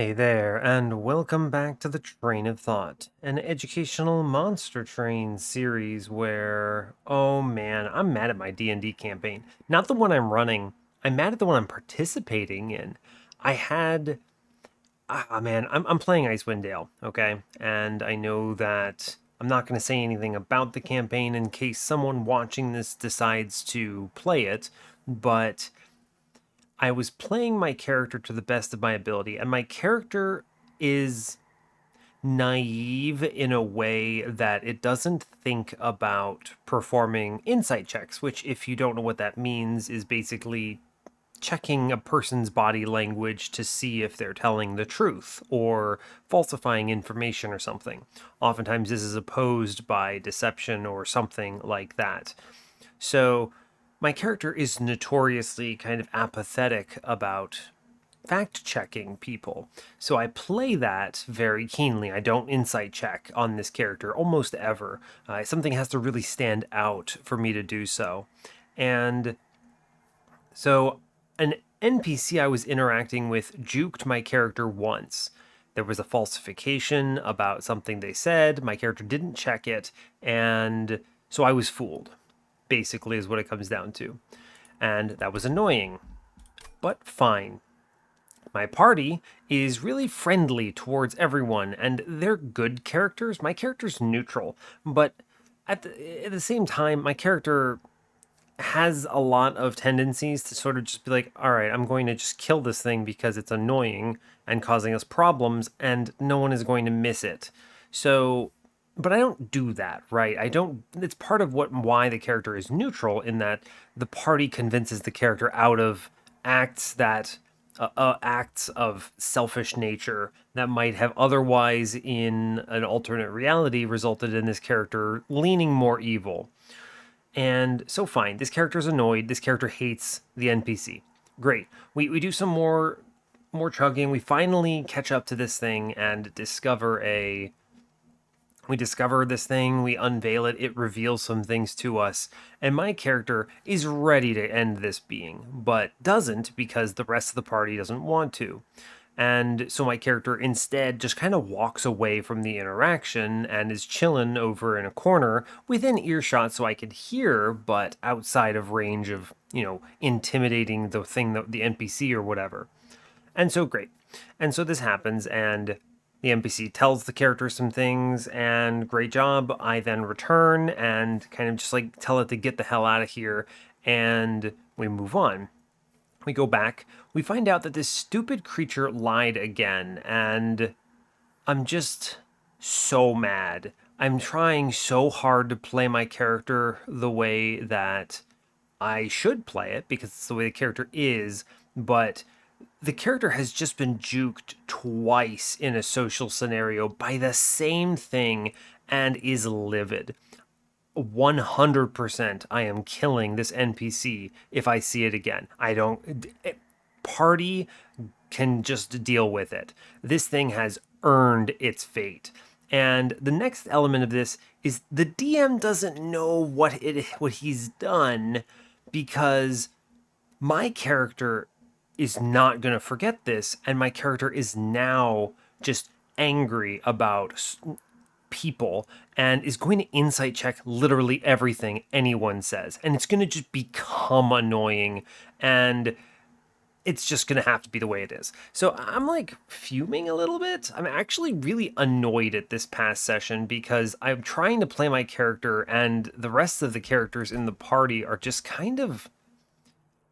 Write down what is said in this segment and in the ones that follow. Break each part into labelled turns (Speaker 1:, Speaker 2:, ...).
Speaker 1: Hey there, and welcome back to the Train of Thought, an educational monster train series where, oh man, I'm mad at my D&D campaign. Not the one I'm running. I'm mad at the one I'm participating in. I had, man, I'm playing Icewind Dale, okay? And I know that I'm not going to say anything about the campaign in case someone watching this decides to play it, but I was playing my character to the best of my ability, and my character is naive in a way that it doesn't think about performing insight checks, which, if you don't know what that means, is basically checking a person's body language to see if they're telling the truth or falsifying information or something. Oftentimes, this is opposed by deception or something like that. So, my character is notoriously kind of apathetic about fact checking people. So I play that very keenly. I don't insight check on this character almost ever. Something has to really stand out for me to do so. And so an NPC I was interacting with juked my character once. There was a falsification about something they said. My character didn't check it. And so I was fooled, basically, is what it comes down to. And that was annoying, but fine. My party is really friendly towards everyone, and they're good characters. My character's neutral, but at the same time, my character has a lot of tendencies to sort of just be like, all right, I'm going to just kill this thing because it's annoying and causing us problems, and no one is going to miss it. So, but I don't do that, right? I don't. It's part of why the character is neutral in that the party convinces the character out of acts that acts of selfish nature that might have otherwise, in an alternate reality, resulted in this character leaning more evil. And so, fine, this character's annoyed. This character hates the NPC. Great. We do some more chugging. We finally catch up to this thing and discover this thing, we unveil it, it reveals some things to us, and my character is ready to end this being, but doesn't because the rest of the party doesn't want to. And so my character instead just kind of walks away from the interaction and is chilling over in a corner within earshot so I could hear, but outside of range of, intimidating the thing, the NPC or whatever. And so great. And so this happens, and the NPC tells the character some things, and great job. I then return and kind of just like tell it to get the hell out of here, and we move on. We go back. We find out that this stupid creature lied again, and I'm just so mad. I'm trying so hard to play my character the way that I should play it because it's the way the character is, but the character has just been juked twice in a social scenario by the same thing and is livid. 100% I am killing this NPC if I see it again. I don't. Party can just deal with it. This thing has earned its fate. And the next element of this is the DM doesn't know what he's done because my character is not going to forget this, and my character is now just angry about people and is going to insight check literally everything anyone says, and it's going to just become annoying, and it's just going to have to be the way it is. So I'm like fuming a little bit. I'm actually really annoyed at this past session because I'm trying to play my character, and the rest of the characters in the party are just kind of,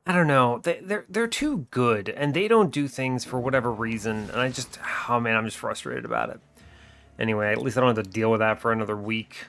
Speaker 1: I don't know. They're too good, and they don't do things for whatever reason. And oh man, I'm just frustrated about it. Anyway, at least I don't have to deal with that for another week.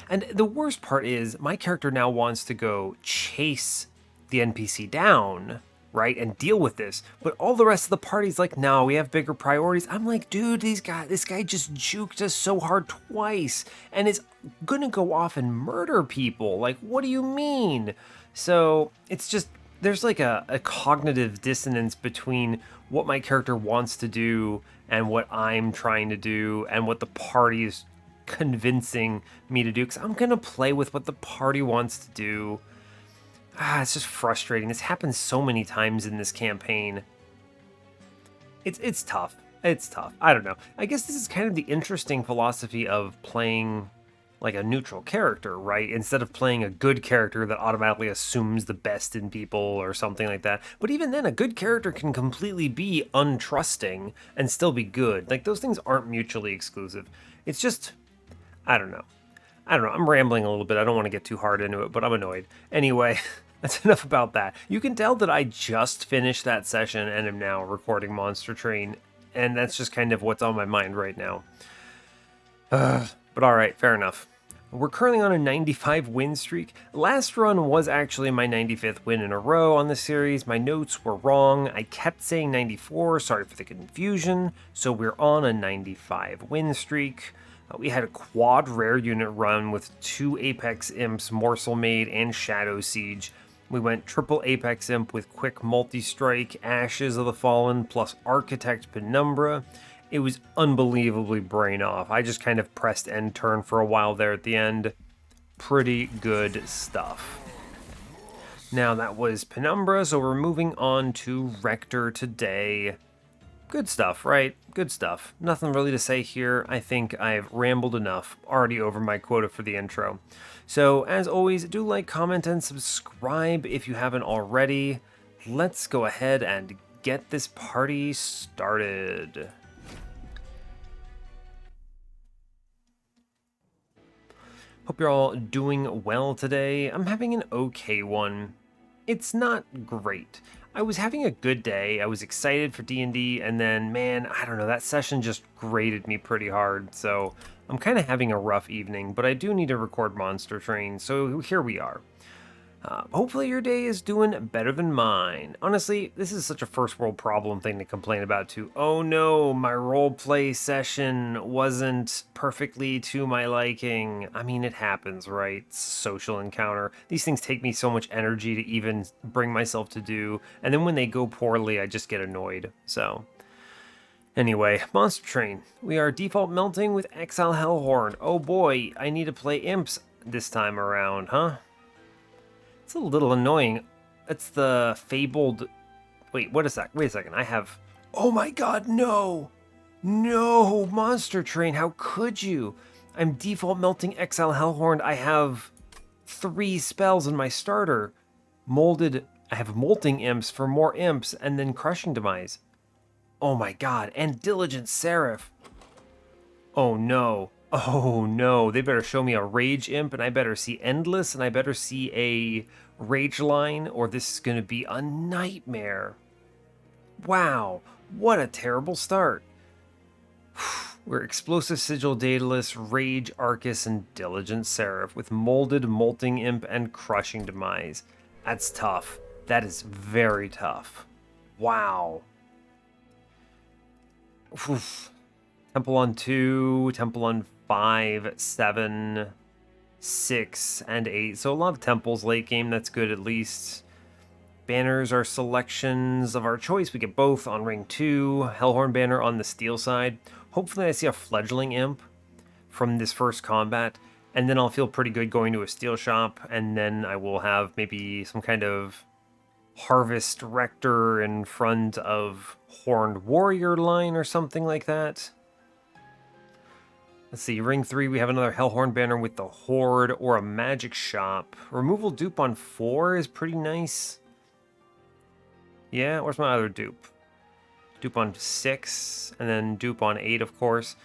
Speaker 1: And the worst part is, my character now wants to go chase the NPC down, right, and deal with this. But all the rest of the party's like, no, we have bigger priorities. I'm like, dude, this guy just juked us so hard twice, and is gonna go off and murder people. Like, what do you mean? So it's just, there's like a cognitive dissonance between what my character wants to do and what I'm trying to do and what the party is convincing me to do, because I'm gonna play with what the party wants to do. It's just frustrating. This happens so many times in this campaign. It's tough. It's tough. I don't know. I guess this is kind of the interesting philosophy of playing like a neutral character, right? Instead of playing a good character that automatically assumes the best in people or something like that. But even then, a good character can completely be untrusting and still be good. Like, those things aren't mutually exclusive. It's just, I don't know. I don't know. I'm rambling a little bit. I don't want to get too hard into it, but I'm annoyed. Anyway, that's enough about that. You can tell that I just finished that session and am now recording Monster Train, and that's just kind of what's on my mind right now. But alright, fair enough. We're currently on a 95 win streak. Last run was actually my 95th win in a row on the series. My notes were wrong. I kept saying 94, sorry for the confusion. So we're on a 95 win streak. We had a quad rare unit run with 2 Apex Imps, Morsel Maid, and Shadow Siege. We went triple Apex Imp with quick multi-strike, Ashes of the Fallen, plus Architect Penumbra. It was unbelievably brain off. I just kind of pressed end turn for a while there at the end. Pretty good stuff. Now that was Penumbra, so we're moving on to Rector today. Good stuff, right? Good stuff. Nothing really to say here. I think I've rambled enough. Already over my quota for the intro. So, as always, do like, comment, and subscribe if you haven't already. Let's go ahead and get this party started. Hope you're all doing well today. I'm having an okay one. It's not great. I was having a good day. I was excited for D&D, and then, man, I don't know, that session just grated me pretty hard, so I'm kind of having a rough evening, but I do need to record Monster Train, so here we are. Hopefully your day is doing better than mine. Honestly, this is such a first world problem thing to complain about too. Oh no, my roleplay session wasn't perfectly to my liking. I mean, it happens, right? It's a social encounter. These things take me so much energy to even bring myself to do, and then when they go poorly, I just get annoyed. So, anyway, Monster Train. We are default melting with Exile Hellhorned. Oh boy, I need to play imps this time around, huh? It's a little annoying. It's the fabled... Wait, what is that? Wait a second, I have... Oh my god, no! No, Monster Train, how could you? I'm default melting Exile Hellhorned. I have 3 spells in my starter. Molded... I have Molting Imps for more Imps, and then Crushing Demise. Oh my god, and Diligent Seraph. Oh no. Oh no, they better show me a Rage Imp, and I better see Endless, and I better see a Rage Line, or this is going to be a nightmare. Wow, what a terrible start. We're Explosive Sigil, Daedalus, Rage, Arcus, and Diligent Seraph, with Molded, Molting Imp, and Crushing Demise. That's tough. That is very tough. Wow. Oof. Temple on 2, Temple on 5, 7, 6, and 8. So a lot of temples late game, that's good at least. Banners are selections of our choice. We get both on ring 2, Hellhorn banner on the steel side. Hopefully I see a Fledgling Imp from this first combat, and then I'll feel pretty good going to a steel shop, and then I will have maybe some kind of Harvest Rector in front of Horned Warrior line or something like that. Let's see, ring 3, we have another Hellhorn banner with the Horde or a Magic Shop. Removal dupe on 4 is pretty nice. Yeah, where's my other dupe? Dupe on 6, and then dupe on 8, of course.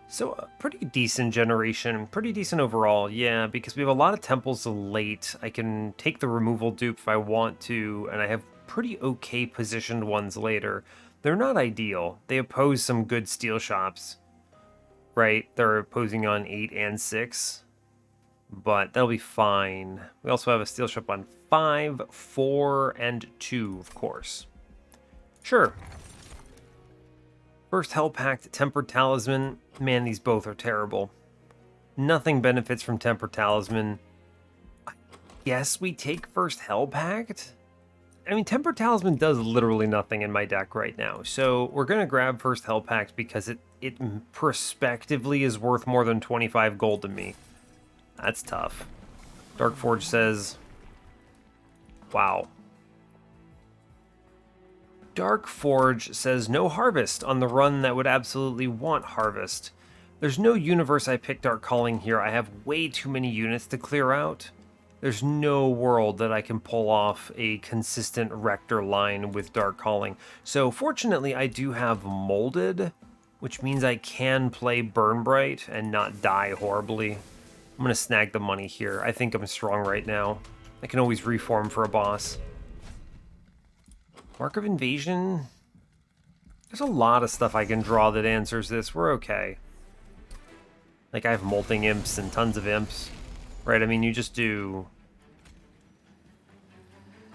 Speaker 1: So, a pretty decent generation, pretty decent overall, yeah, because we have a lot of temples late. I can take the removal dupe if I want to, and I have pretty okay positioned ones later. They're not ideal. They oppose some good steel shops. Right, they're opposing on 8 and 6, but that'll be fine. We also have a steel shop on 5, 4, and 2, of course. Sure. First Hell Pact, Tempered Talisman. Man, these both are terrible. Nothing benefits from Tempered Talisman. I guess we take first Hell Pact? I mean, Tempered Talisman does literally nothing in my deck right now, so we're going to grab first Hell Pact because it prospectively is worth more than 25 gold to me. That's tough. Darkforge says, wow. Dark Forge says no harvest on the run that would absolutely want harvest. There's no universe I pick Dark Calling here. I have way too many units to clear out. There's no world that I can pull off a consistent Rector line with Dark Calling. So fortunately, I do have Molded, which means I can play Burn Bright and not die horribly. I'm going to snag the money here. I think I'm strong right now. I can always reform for a boss. Mark of Invasion? There's a lot of stuff I can draw that answers this. We're okay. Like, I have Molting Imps and tons of Imps. Right, I mean, you just do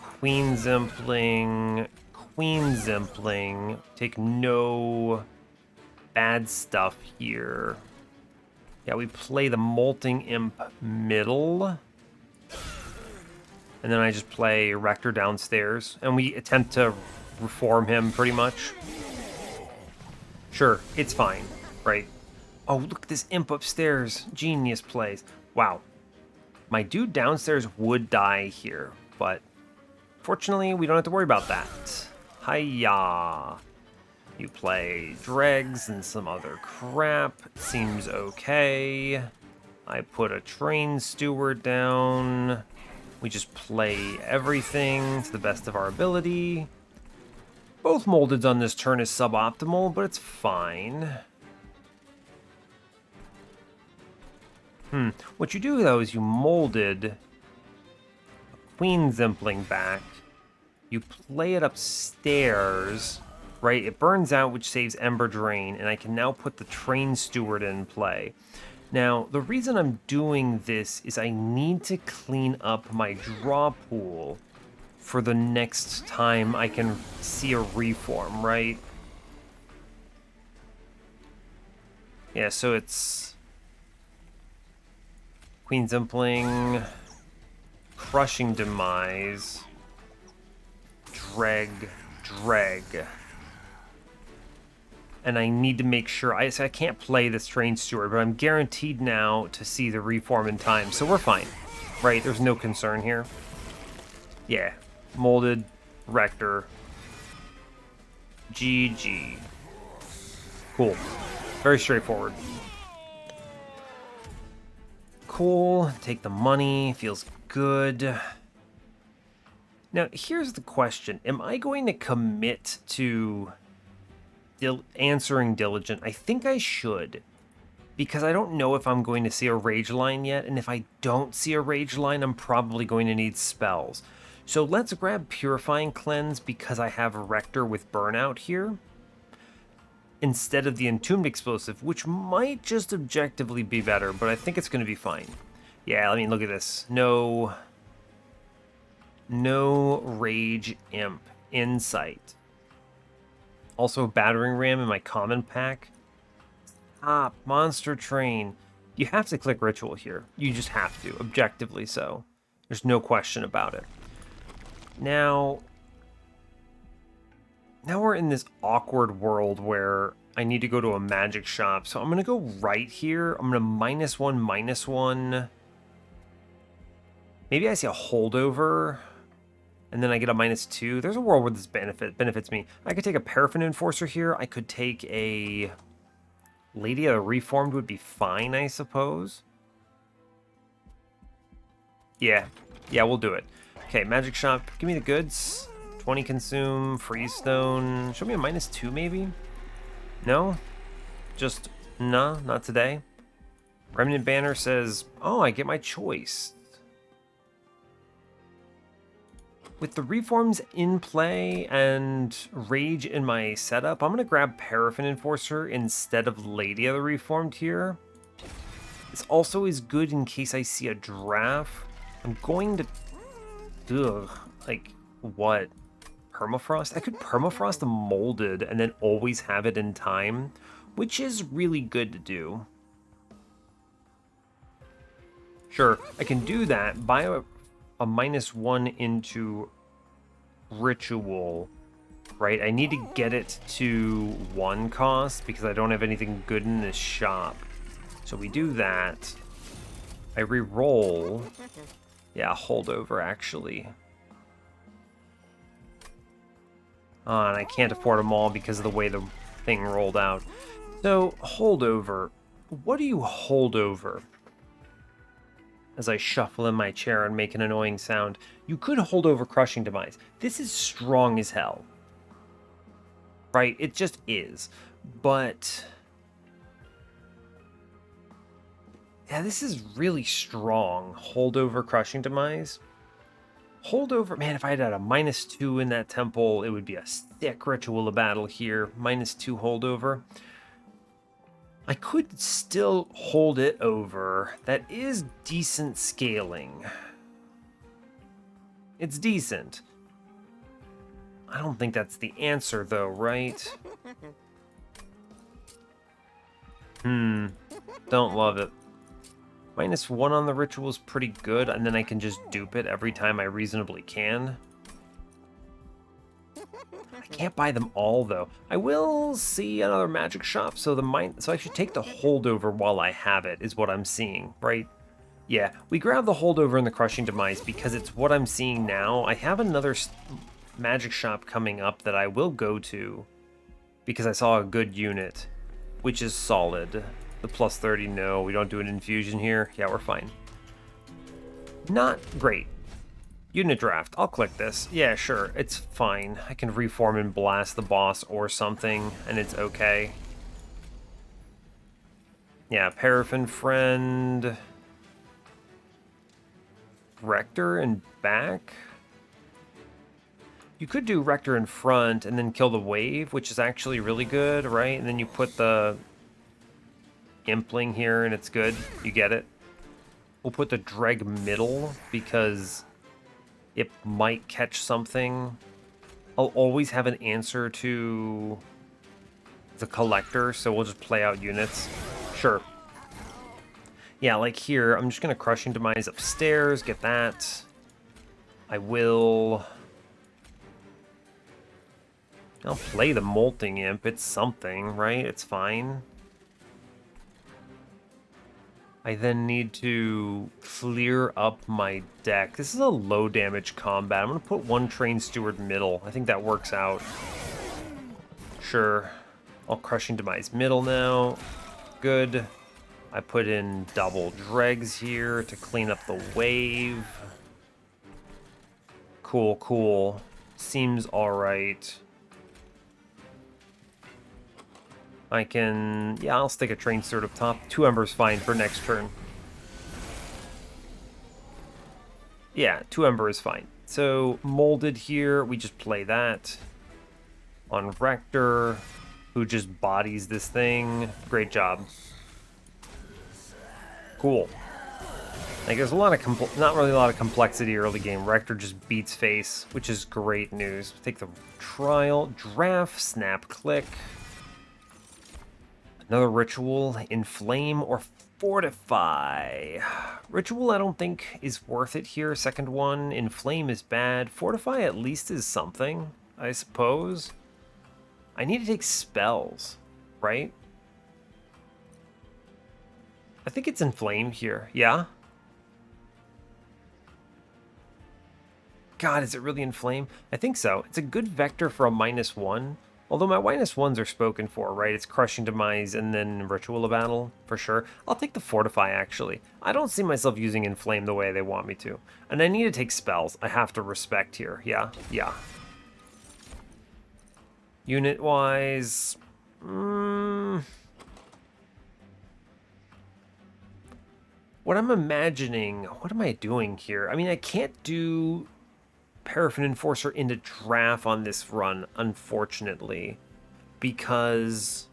Speaker 1: Queen Zimpling, take no bad stuff here. Yeah, we play the Molting Imp middle. And then I just play Rector downstairs. And we attempt to reform him pretty much. Sure, it's fine, right? Oh, look at this Imp upstairs. Genius plays. Wow. My dude downstairs would die here, but fortunately, we don't have to worry about that. Hiya. You play dregs and some other crap. Seems okay. I put a train steward down. We just play everything to the best of our ability. Both moldeds on this turn is suboptimal, but it's fine. What you do, though, is you molded Queen Zimpling back. You play it upstairs, right? It burns out, which saves Ember Drain, and I can now put the Train Steward in play. Now, the reason I'm doing this is I need to clean up my draw pool for the next time I can see a reform, right? Yeah, so it's Queen Zimpling, Crushing Demise, Dreg. And I need to make sure, I can't play this Train Steward, but I'm guaranteed now to see the reform in time, so we're fine, right? There's no concern here. Yeah, Molded, Rector, GG. Cool, very straightforward. Cool, take the money, feels good. Now, here's the question. Am I going to commit to answering Diligent? I think I should, because I don't know if I'm going to see a Rage line yet, and if I don't see a Rage line, I'm probably going to need spells. So let's grab Purifying Cleanse, because I have a Rector with Burnout here, instead of the Entombed Explosive, which might just objectively be better, but I think it's going to be fine. Yeah, I mean, look at this. No Rage Imp in sight. Also, Battering Ram in my common pack. Ah, Monster Train. You have to click Ritual here. You just have to, objectively so. There's no question about it. Now we're in this awkward world where I need to go to a magic shop. So I'm going to go right here. I'm going to -1/-1. Maybe I see a holdover, and then I get a -2. There's a world where this benefits me. I could take a Paraffin Enforcer here. I could take a Lady of the Reformed would be fine, I suppose. Yeah, we'll do it. Okay, magic shop. Give me the goods. 20 consume, freeze stone. Show me a -2 maybe? No? Just, nah, not today. Remnant Banner says, oh, I get my choice. With the reforms in play and Rage in my setup, I'm going to grab Paraffin Enforcer instead of Lady of the Reformed here. This also is good in case I see a draft. I'm going to... Ugh, like, what? Permafrost? I could Permafrost a Molded and then always have it in time, which is really good to do. Sure, I can do that, buy a -1 into Ritual, right? I need to get it to 1 cost because I don't have anything good in this shop. So we do that. I re-roll. Yeah, holdover actually. And I can't afford them all because of the way the thing rolled out. So, holdover. What do you hold over? As I shuffle in my chair and make an annoying sound. You could hold over Crushing Demise. This is strong as hell. Right? It just is. But... yeah, this is really strong. Holdover Crushing Demise. Holdover, man, if I had a -2 in that temple, it would be a thick Ritual of Battle here. -2 holdover. I could still hold it over. That is decent scaling. It's decent. I don't think that's the answer, though, right? Don't love it. -1 on the ritual is pretty good, and then I can just dupe it every time I reasonably can. I can't buy them all, though. I will see another magic shop, so I should take the holdover while I have it, is what I'm seeing, right? Yeah, we grab the holdover and the Crushing Demise because it's what I'm seeing now. I have another magic shop coming up that I will go to because I saw a good unit, which is solid. The +30, no, we don't do an infusion here. Yeah, we're fine. Not great. Unit draft, I'll click this. Yeah, sure, it's fine. I can reform and blast the boss or something, and it's okay. Yeah, Paraffin Friend. Rector and back. You could do Rector in front and then kill the wave, which is actually really good, right? And then you put the Impling here and it's good. You get it? We'll put the Dreg middle because it might catch something. I'll always have an answer to the Collector, so we'll just play out units. Sure. Yeah, like here, I'm just going to Crushing Demise upstairs, get that. I will... I'll play the Molting Imp, it's something, right? It's fine. I then need to clear up my deck. This is a low damage combat. I'm going to put one Train Steward middle. I think that works out. Sure. I'll Crushing Demise middle now. Good. I put in double dregs here to clean up the wave. Cool, cool. Seems alright. I can... yeah, I'll stick a Train Steward up top. 2 Embers fine for next turn. Yeah, 2 Ember is fine. So, Molded here, we just play that. On Rector, who just bodies this thing. Great job. Cool. Like, there's a lot of not really a lot of complexity early game. Rector just beats face, which is great news. Take the trial, draft, snap, click. Another ritual, inflame or fortify. Ritual I don't think is worth it here. Second one, inflame is bad. Fortify at least is something, I suppose. I need to take spells, right? I think it's inflame here, yeah? God, is it really inflame? I think so. It's a good vector for a -1. Although my -1s are spoken for, right? It's Crushing Demise and then Ritual of Battle, for sure. I'll take the Fortify, actually. I don't see myself using Inflame the way they want me to. And I need to take spells. I have to respect here. Yeah, yeah. Unit-wise... what I'm imagining... what am I doing here? I mean, I can't do Paraffin Enforcer into draft on this run, unfortunately, because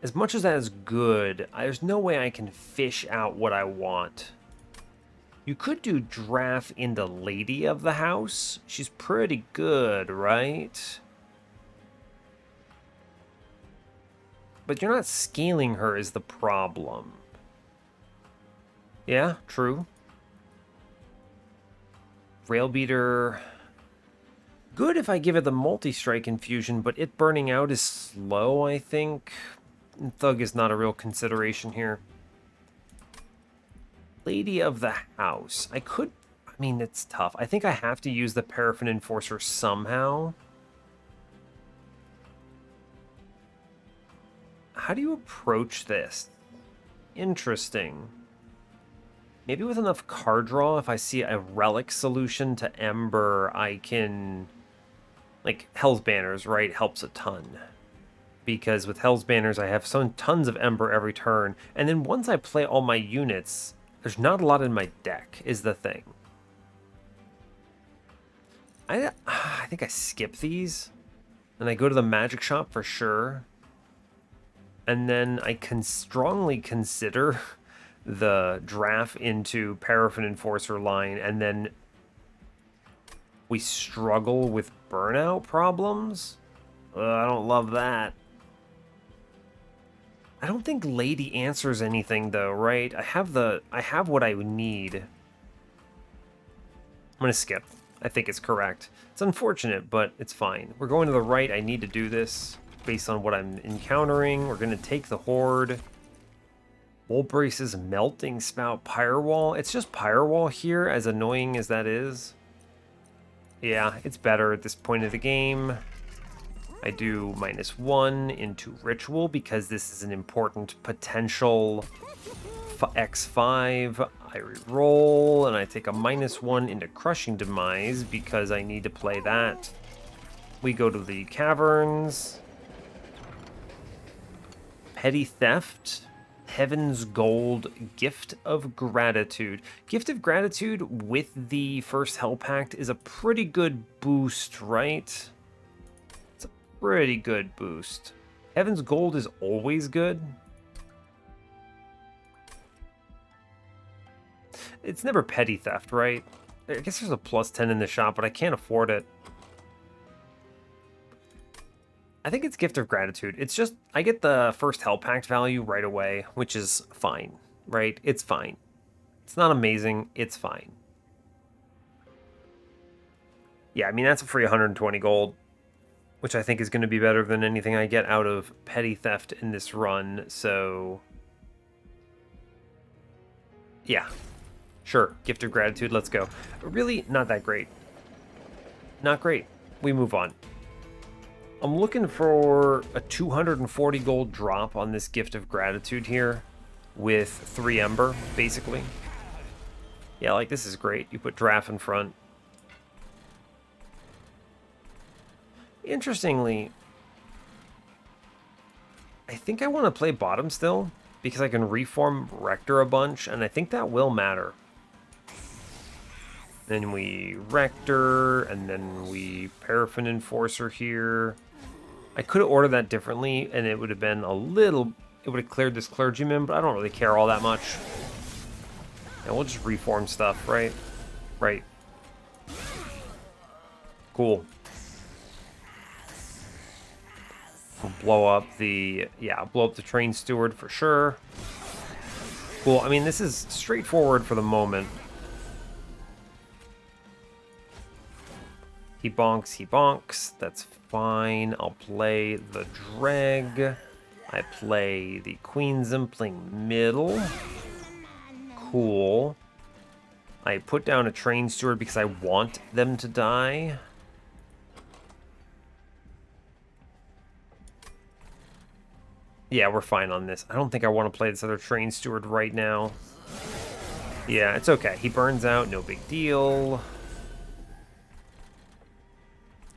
Speaker 1: as much as that is good, there's no way I can fish out what I want. You could do draft into Lady of the House. She's pretty good, right? But you're not scaling her is the problem. Yeah, true. Railbeater, good if I give it the multi-strike infusion, but it burning out is slow, I think. And Thug is not a real consideration here. Lady of the House. I could... I mean, it's tough. I think I have to use the Paraffin Enforcer somehow. how do you approach this? Interesting. Maybe with enough card draw, if I see a relic solution to Ember, I can... Like, Hell's Banners, right, helps a ton. Because with Hell's Banners, I have tons of Ember every turn. And then once I play all my units, there's not a lot in my deck, is the thing. I think I skip these. And I go to the magic shop for sure. And then I can strongly consider the draft into Paraffin Enforcer line, and then we struggle with burnout problems. I don't love that. I don't think Lady answers anything though, right? I have what I need. I'm gonna skip. I think it's correct. It's unfortunate, but it's fine. We're going to the right. I need to do this based on what I'm encountering. We're gonna take the Horde. Woolbrace's Melting Spout Pirewall. It's just Pirewall here, as annoying as that is. Yeah, it's better at this point of the game. I do -1 into Ritual because this is an important potential X5. I reroll and I take a -1 into Crushing Demise because I need to play that. We go to the Caverns. Petty Theft. Heaven's Gold, Gift of Gratitude. Gift of Gratitude with the first Hell Pact is a pretty good boost, right? It's a pretty good boost. Heaven's Gold is always good. It's never Petty Theft, right? I guess there's a +10 in the shop, but I can't afford it. I think it's Gift of Gratitude. It's just, I get the first Hell Pact value right away, which is fine, right? It's fine. It's not amazing. It's fine. Yeah, I mean, that's a free 120 gold, which I think is going to be better than anything I get out of Petty Theft in this run, so... Yeah. Sure, Gift of Gratitude, let's go. Really, not that great. Not great. We move on. I'm looking for a 240 gold drop on this Gift of Gratitude here with 3 Ember, basically. Yeah, like, this is great. You put Draft in front. Interestingly, I think I want to play bottom still because I can reform Rector a bunch, and I think that will matter. Then we Rector, and then we Paraffin Enforcer here. I could have ordered that differently, and it would have been a little... It would have cleared this Clergyman, but I don't really care all that much. And we'll just reform stuff, right? Right. Cool. We'll blow up the... Yeah, blow up the Train Steward for sure. Cool. I mean, this is straightforward for the moment. He bonks, that's fine. I'll play the Dreg. I play the Queen Zimpling middle. Cool. I put down a Train Steward because I want them to die. Yeah, we're fine on this. I don't think I want to play this other Train Steward right now. Yeah, it's okay. He burns out, no big deal.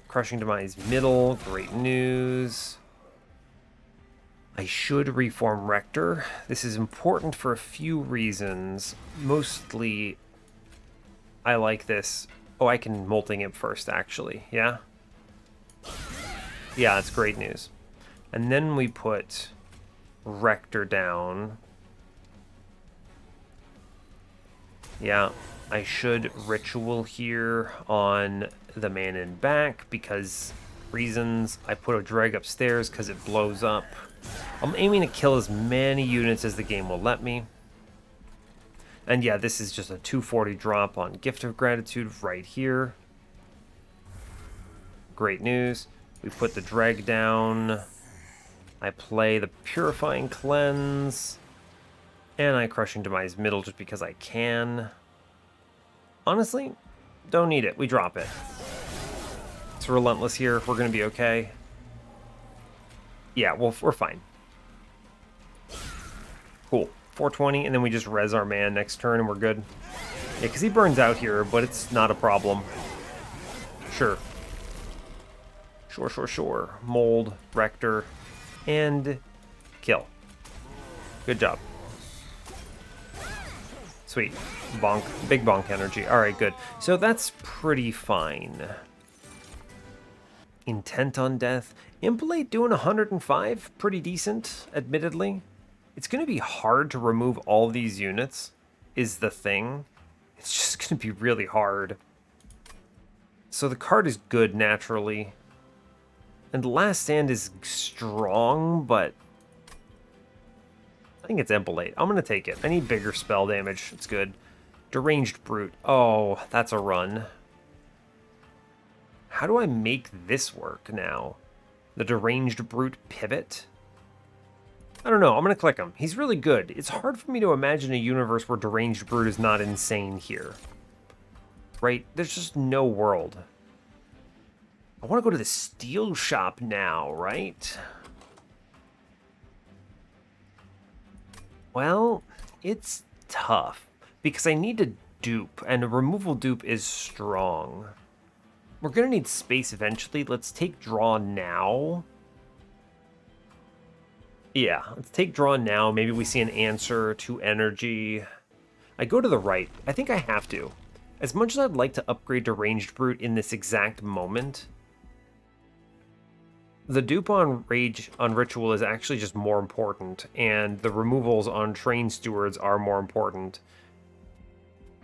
Speaker 1: Crushing Demise middle, great news. I should reform Rector. This is important for a few reasons. Mostly, I like this. Oh, I can Molting Imp first, actually. Yeah? Yeah, that's great news. And then we put Rector down. Yeah, I should Ritual here on the man in back because reasons. I put a Dreg upstairs because it blows up. I'm aiming to kill as many units as the game will let me. And yeah, this is just a 240 drop on Gift of Gratitude right here. Great news. We put the Dreg down. I play the Purifying Cleanse. And I Crushing Demise middle just because I can. Honestly, don't need it. We drop it. It's Relentless here. We're going to be okay. Yeah, well, we're fine. Cool. 420, and then we just res our man next turn, and we're good. Yeah, because he burns out here, but it's not a problem. Sure. Sure. Mold, Rector, and kill. Good job. Sweet. Bonk. Big bonk energy. Alright, good. So that's pretty fine. Intent on Death. Impelate doing 105. Pretty decent, admittedly. It's going to be hard to remove all these units, is the thing. It's just going to be really hard. So the card is good, naturally. And Last Stand is strong, but I think it's Impelate. I'm going to take it. I need bigger spell damage. It's good. Deranged Brute. Oh, that's a run. How do I make this work now? The Deranged Brute pivot? I don't know. I'm going to click him. He's really good. It's hard for me to imagine a universe where Deranged Brute is not insane here. Right? There's just no world. I want to go to the steel shop now, right? Well, it's tough. Because I need to dupe, and a removal dupe is strong. We're going to need space eventually. Let's take draw now. Yeah, let's take draw now. Maybe we see an answer to energy. I go to the right. I think I have to. As much as I'd like to upgrade Deranged Brute in this exact moment, the dupe on Rage on Ritual is actually just more important, and the removals on Train Stewards are more important.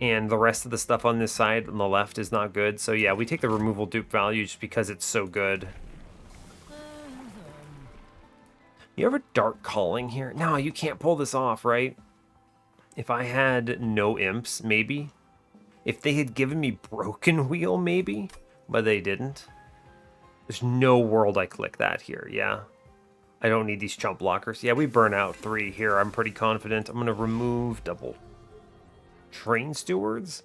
Speaker 1: And the rest of the stuff on this side on the left is not good. So yeah, we take the removal dupe value just because it's so good. You ever Dark Calling here? No, you can't pull this off, right? If I had no imps, maybe. If they had given me Broken Wheel, maybe. But they didn't. There's no world I click that here, yeah. I don't need these chump blockers. Yeah, we burn out 3 here. I'm pretty confident. I'm going to remove double Train Stewards.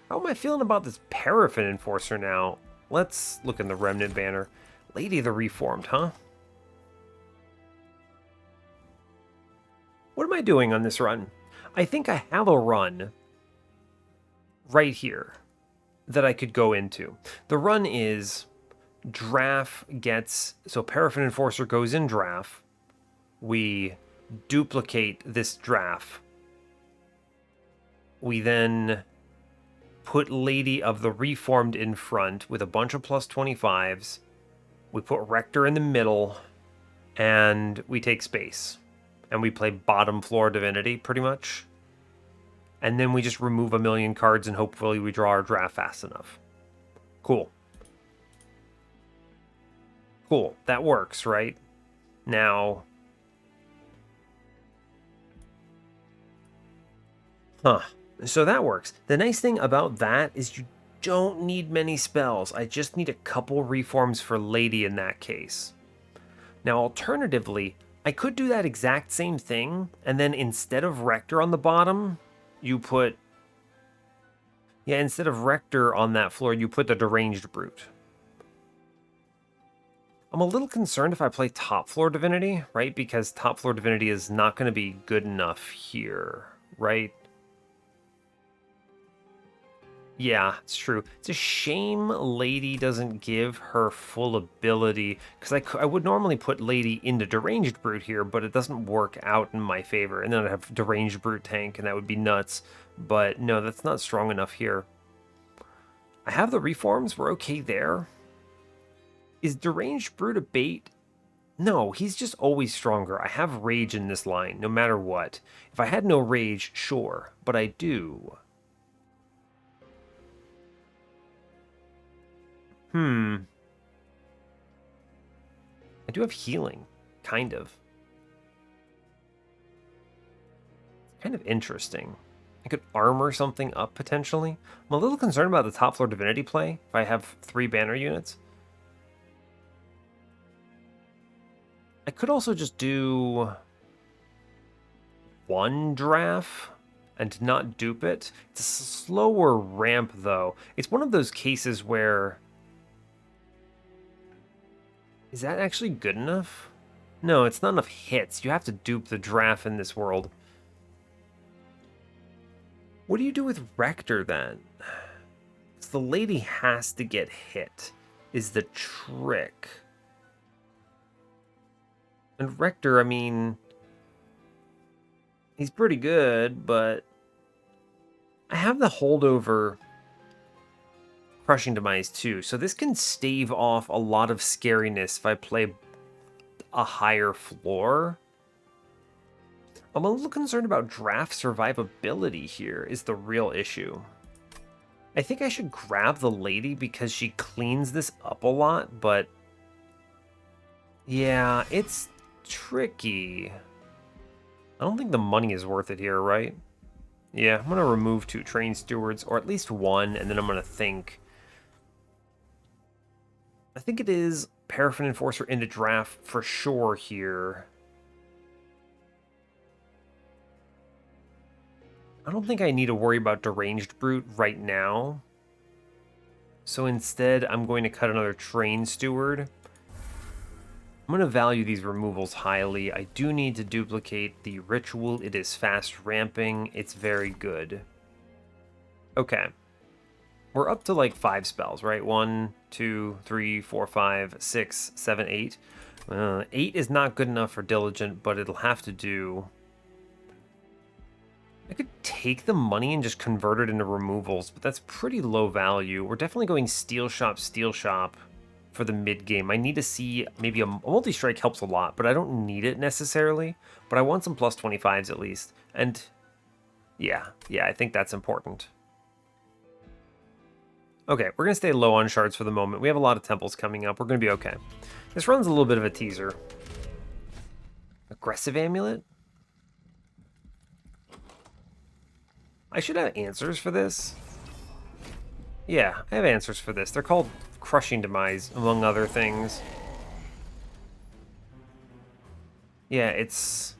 Speaker 1: How am I feeling about this Paraffin Enforcer now? Let's look in the Remnant banner. Lady of the Reformed, huh? What am I doing on this run? I think I have a run right here that I could go into. The run is Draft gets... So Paraffin Enforcer goes in Draft. We duplicate this Draft. We then put Lady of the Reformed in front with a bunch of plus 25s. We put Rector in the middle. And we take space. And we play bottom floor Divinity, pretty much. And then we just remove a million cards and hopefully we draw our draft fast enough. Cool. Cool. That works, right? Now... Huh. So that works. The nice thing about that is you don't need many spells. I just need a couple reforms for Lady in that case. Now, alternatively... I could do that exact same thing, and then instead of Rector on the bottom, you put... Yeah, instead of Rector on that floor, you put the Deranged Brute. I'm a little concerned if I play top floor Divinity, right? Because top floor Divinity is not going to be good enough here, right? Yeah, it's true. It's a shame Lady doesn't give her full ability, because I would normally put Lady into Deranged Brute here, but it doesn't work out in my favor. And then I'd have Deranged Brute tank, and that would be nuts. But no, that's not strong enough here. I have the reforms. We're okay there. Is Deranged Brute a bait? No, he's just always stronger. I have Rage in this line, no matter what. If I had no Rage, sure, but I do. I do have healing, kind of. It's kind of interesting. I could armor something up, potentially. I'm a little concerned about the top floor Divinity play, if I have 3 banner units. I could also just do 1 draft and not dupe it. It's a slower ramp, though. It's one of those cases where... Is that actually good enough? No, it's not enough hits. You have to dupe the draft in this world. What do you do with Rector then? The lady has to get hit, is the trick. And Rector, I mean, he's pretty good, but I have the holdover Crushing Demise too, so this can stave off a lot of scariness if I play a higher floor. I'm a little concerned about draft survivability here is the real issue. I think I should grab the lady because she cleans this up a lot, but yeah, it's tricky. I don't think the money is worth it here, right? Yeah, I'm going to remove 2 train stewards, or at least 1, and then I'm going to think. I think it is Paraffin Enforcer into draft for sure here. I don't think I need to worry about Deranged Brute right now. So instead, I'm going to cut another train steward. I'm going to value these removals highly. I do need to duplicate the ritual. It is fast ramping. It's very good. Okay. We're up to like 5 spells, right? 1, 2, 3, 4, 5, 6, 7, 8. 8 is not good enough for Diligent, but it'll have to do. I could take the money and just convert it into removals, but that's pretty low value. We're definitely going Steel Shop for the mid game. I need to see maybe a multi-strike helps a lot, but I don't need it necessarily. But I want some plus 25s at least. And yeah, I think that's important. Okay, we're going to stay low on shards for the moment. We have a lot of temples coming up. We're going to be okay. This run's a little bit of a teaser. Aggressive Amulet? I should have answers for this. Yeah, I have answers for this. They're called Crushing Demise, among other things. Yeah, it's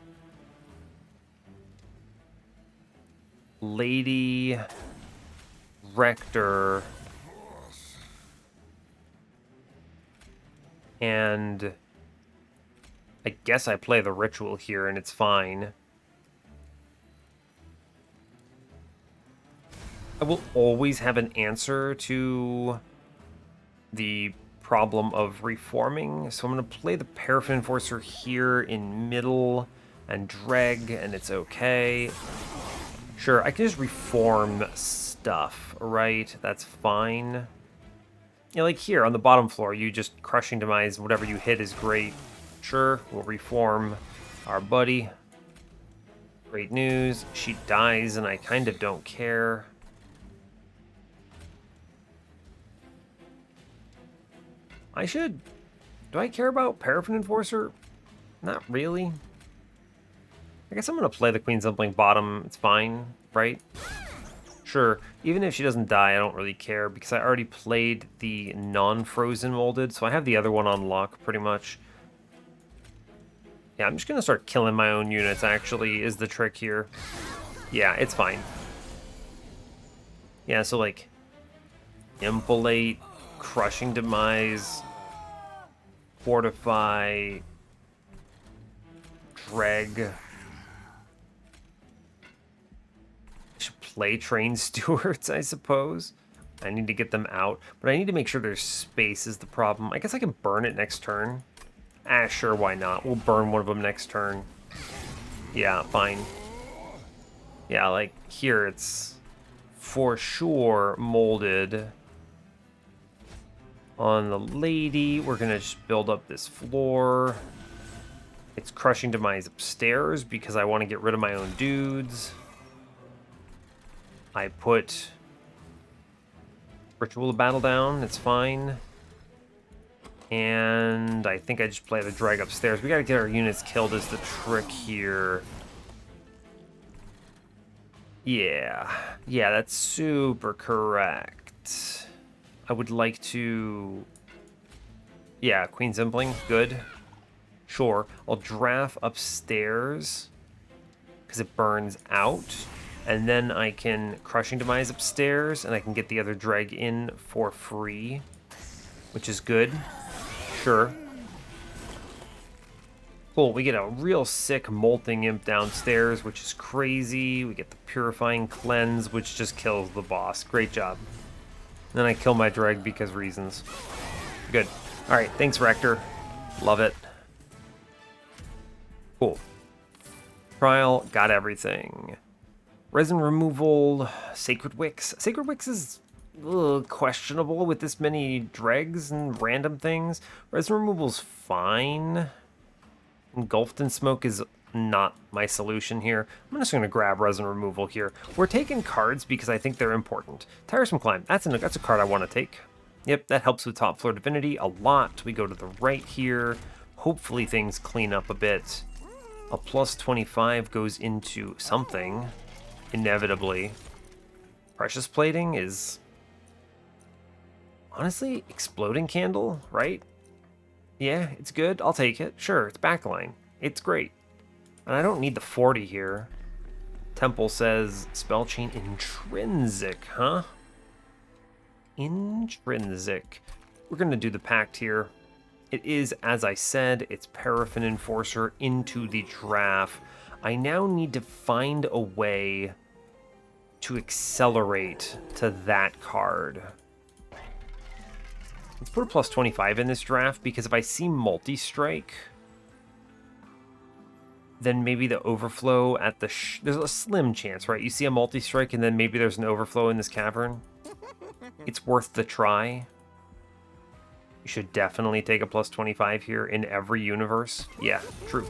Speaker 1: Lady Rector and I guess I play the ritual here and it's fine. I will always have an answer to the problem of reforming, so I'm going to play the Paraffin Enforcer here in middle and dreg, and it's okay. Sure, I can just reform stuff, right? That's fine. Yeah, like here on the bottom floor, you just Crushing Demise, whatever you hit is great. Sure, we'll reform our buddy. Great news, she dies and I kind of don't care. I should. Do I care about Paraffin Enforcer? Not really. I guess I'm going to play the Queen's Dumpling bottom. It's fine, right? Sure. Even if she doesn't die, I don't really care because I already played the non-frozen molded, so I have the other one on lock pretty much. Yeah, I'm just going to start killing my own units, actually, is the trick here. Yeah, it's fine. Yeah, so like Impolate, Crushing Demise, Fortify, Dreg. I should play Train Stewards, I suppose. I need to get them out, but I need to make sure there's space is the problem. I guess I can burn it next turn. Ah, sure, why not? We'll burn one of them next turn. Yeah, fine. Yeah, like here it's for sure molded. On the lady, we're going to just build up this floor. It's Crushing Demise upstairs because I want to get rid of my own dudes. I put Ritual of Battle down. It's fine. And I think I just play the drag upstairs. We got to get our units killed is the trick here. Yeah, that's super correct. I would like to... Yeah, Queen's Impling, good. Sure, I'll draft upstairs because it burns out. And then I can Crushing Demise upstairs and I can get the other drag in for free, which is good. Sure. Cool, we get a real sick Molting Imp downstairs, which is crazy. We get the Purifying Cleanse, which just kills the boss. Great job. Then I kill my Dreg because reasons. Good. Alright, thanks, Rector. Love it. Cool. Trial, got everything. Resin removal, Sacred Wicks. Sacred Wicks is questionable with this many dregs and random things. Resin removal's fine. Engulfed in Smoke is not my solution here. I'm just going to grab Resin removal here. We're taking cards because I think they're important. Tiresome Climb, that's a card I want to take. Yep, that helps with top floor Divinity a lot. We go to the right here. Hopefully things clean up a bit. A plus 25 goes into something, inevitably. Precious Plating is honestly Exploding Candle, right? Yeah, it's good. I'll take it. Sure, it's backline. It's great. And I don't need the 40 here. Temple says Spell Chain Intrinsic, huh? Intrinsic. We're going to do the Pact here. It is, as I said, it's Paraffin Enforcer into the draft. I now need to find a way to accelerate to that card. Let's put a plus 25 in this draft, because if I see multi-strike, then maybe the overflow at the... there's a slim chance, right? You see a multi-strike, and then maybe there's an overflow in this cavern. It's worth the try. You should definitely take a plus 25 here in every universe. Yeah, true.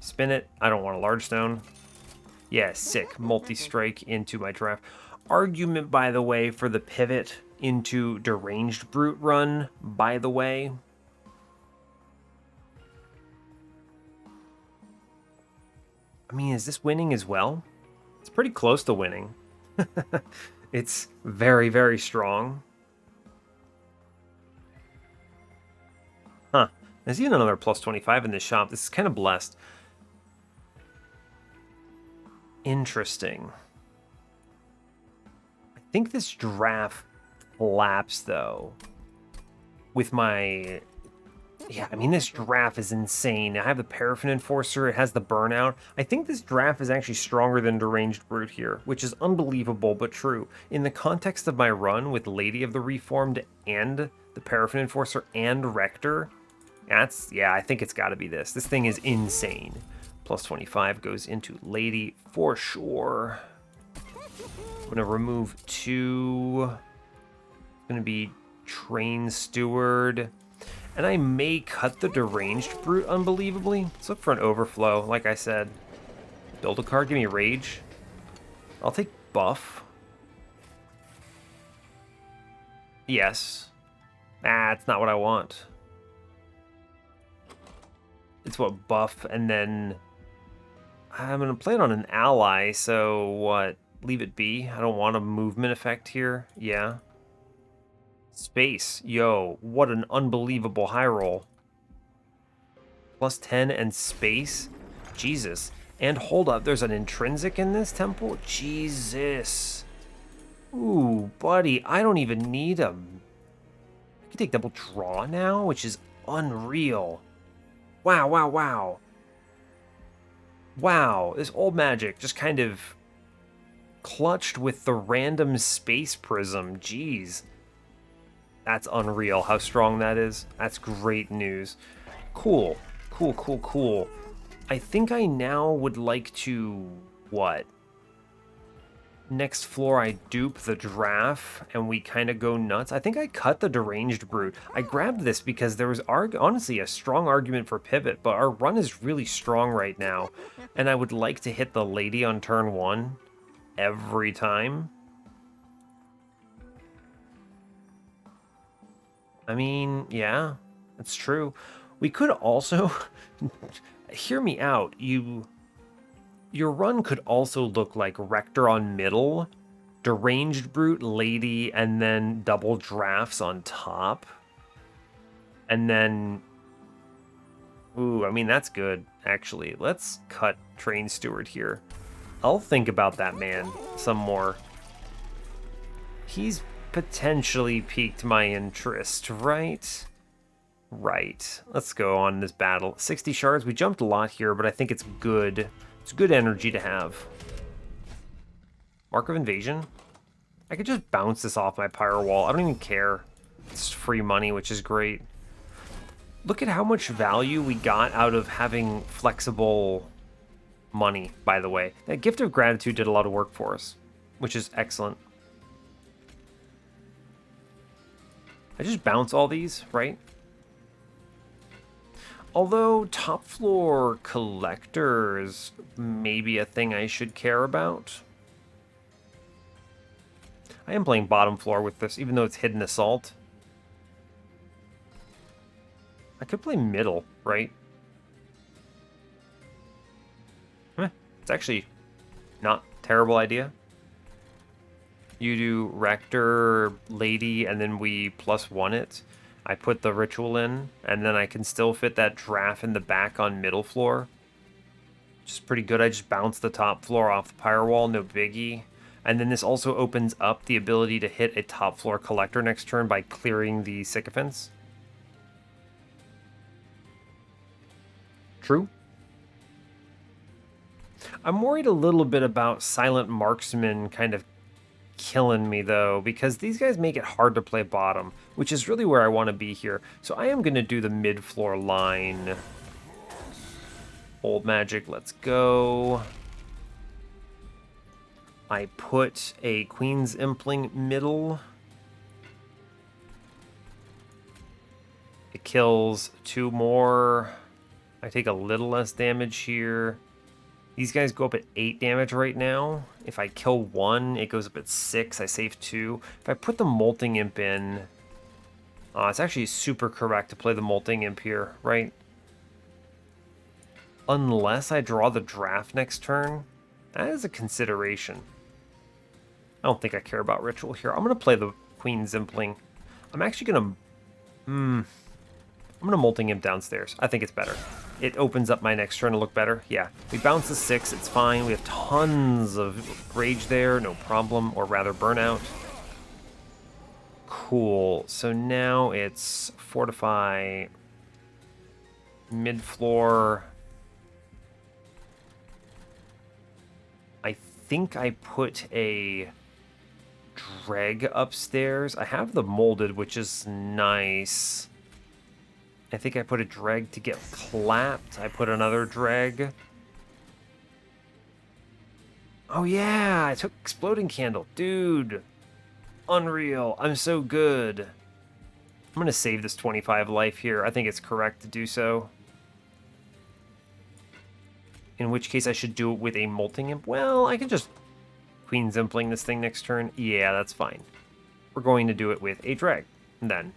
Speaker 1: Spin it. I don't want a large stone. Yeah, sick. Multi-strike into my draft. Argument, by the way, for the pivot into Deranged Brute run, by the way. I mean, is this winning as well? It's pretty close to winning. It's very, very strong. Huh. There's even another plus 25 in this shop. This is kind of blessed. Interesting. I think this draft laps, though. With my... yeah, I mean, this draft is insane. I have the Paraffin Enforcer. It has the Burnout. I think this draft is actually stronger than Deranged Brute here, which is unbelievable, but true. In the context of my run with Lady of the Reformed and the Paraffin Enforcer and Rector, yeah, I think it's got to be this. This thing is insane. Plus 25 goes into Lady for sure. I'm going to remove 2. It's going to be Train Steward. And I may cut the Deranged Brute, unbelievably. Let's look for an overflow, like I said. Build a card, give me Rage. I'll take Buff. Yes. That's not what I want. It's what, Buff, and then... I'm going to play it on an ally, so what? Leave it be? I don't want a movement effect here. Yeah. Space. Yo, what an unbelievable high roll. Plus 10 and space? Jesus. And hold up, there's an intrinsic in this temple? Jesus. Ooh, buddy, I don't even need a... I can take double draw now, which is unreal. Wow, wow, wow. Wow, this old magic just kind of clutched with the random space prism. Jeez. That's unreal how strong that is. That's great news. Cool. Cool, cool, cool. I think I now would like to... what? Next floor I dupe the draft and we kind of go nuts. I think I cut the Deranged Brute. I grabbed this because there was honestly a strong argument for pivot, but our run is really strong right now. And I would like to hit the Lady on turn 1 every time. I mean, yeah, that's true. We could also... hear me out. Your run could also look like Rector on middle, Deranged Brute, Lady, and then double drafts on top. And then... ooh, I mean, that's good, actually. Let's cut Train Steward here. I'll think about that man some more. He's potentially piqued my interest, right? Right. Let's go on this battle. 60 shards. We jumped a lot here, but I think it's good. It's good energy to have. Mark of Invasion. I could just bounce this off my pyro wall. I don't even care. It's free money, which is great. Look at how much value we got out of having flexible money, by the way. That Gift of Gratitude did a lot of work for us, which is excellent. I just bounce all these, right? Although top floor collectors may be a thing I should care about. I am playing bottom floor with this, even though it's Hidden Assault. I could play middle, right? It's actually not a terrible idea. You do Rector, Lady, and then we +1 it. I put the ritual in, and then I can still fit that draft in the back on middle floor. Which is pretty good. I just bounce the top floor off the pyre wall, no biggie. And then this also opens up the ability to hit a top floor collector next turn by clearing the sycophants. True. I'm worried a little bit about Silent Marksman kind of killing me, though, because these guys make it hard to play bottom, which is really where I want to be here. So I am going to do the mid-floor line. Old Magic, let's go. I put a Queen's Impling middle. It kills 2 more. I take a little less damage here. These guys go up at 8 damage right now. If I kill 1, it goes up at 6. I save 2. If I put the Molting Imp in... it's actually super correct to play the Molting Imp here, right? Unless I draw the draft next turn. That is a consideration. I don't think I care about Ritual here. I'm going to play the Queen's Impling. I'm actually going to... I'm going to Molting Imp downstairs. I think it's better. It opens up my next turn to look better. Yeah, we bounce the 6. It's fine. We have tons of rage there. No problem. Or rather, burnout. Cool. So now it's fortify mid-floor. I think I put a dreg upstairs. I have the molded, which is nice. I think I put a dreg to get clapped. I put another dreg. Oh yeah, I took Exploding Candle. Dude, unreal. I'm so good. I'm going to save this 25 life here. I think it's correct to do so. In which case I should do it with a Molting Imp. Well, I can just Queen's Impling this thing next turn. Yeah, that's fine. We're going to do it with a dreg then.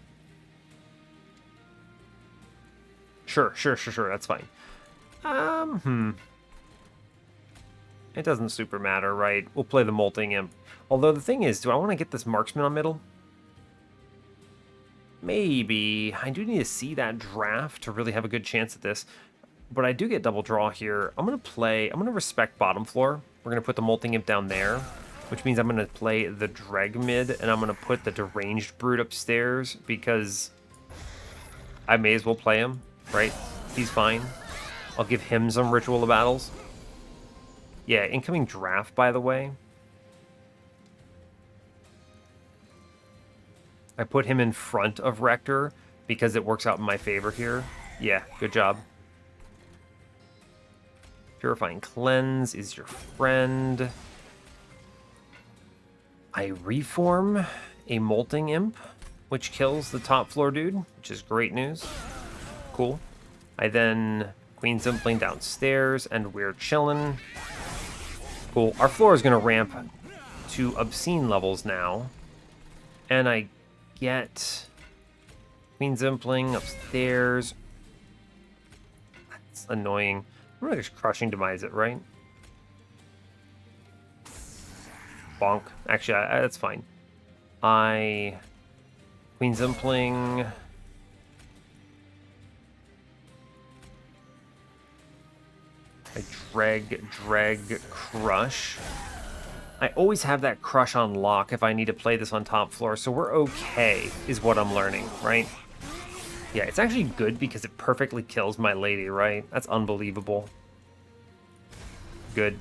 Speaker 1: Sure, that's fine. It doesn't super matter, right? We'll play the Molting Imp. Although the thing is, do I want to get this Marksman on middle? Maybe. I do need to see that draft to really have a good chance at this. But I do get double draw here. I'm going to respect bottom floor. We're going to put the Molting Imp down there, which means I'm going to play the Dreg mid, and I'm going to put the Deranged Brute upstairs because I may as well play him. Right? He's fine. I'll give him some Ritual of Battles. Yeah, incoming draft, by the way. I put him in front of Rector because it works out in my favor here. Yeah, good job. Purifying Cleanse is your friend. I reform a Molting Imp, which kills the top floor dude, which is great news. Cool. I then Queen's Impling downstairs, and we're chilling. Cool. Our floor is going to ramp to obscene levels now. And I get Queen's Impling upstairs. That's annoying. I'm going to just Crushing Demise it, right? Bonk. Actually, that's fine. I Queen's Impling... I drag, crush. I always have that crush on lock if I need to play this on top floor, so we're okay, is what I'm learning, right? Yeah, it's actually good because it perfectly kills my lady, right? That's unbelievable. Good.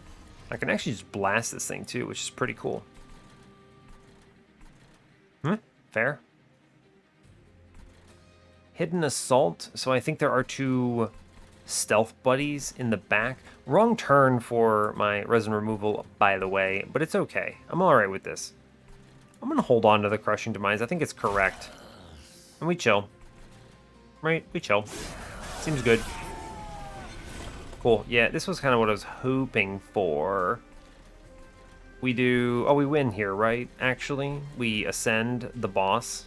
Speaker 1: I can actually just blast this thing too, which is pretty cool. Fair. Hidden Assault. So I think there are 2 stealth buddies in the back. Wrong turn for my resin removal, by the way, but it's okay. I'm alright with this. I'm going to hold on to the Crushing Demise. I think it's correct. And we chill. Right? We chill. Seems good. Cool. Yeah, this was kind of what I was hoping for. We do... Oh, we win here, right? Actually, we ascend the boss.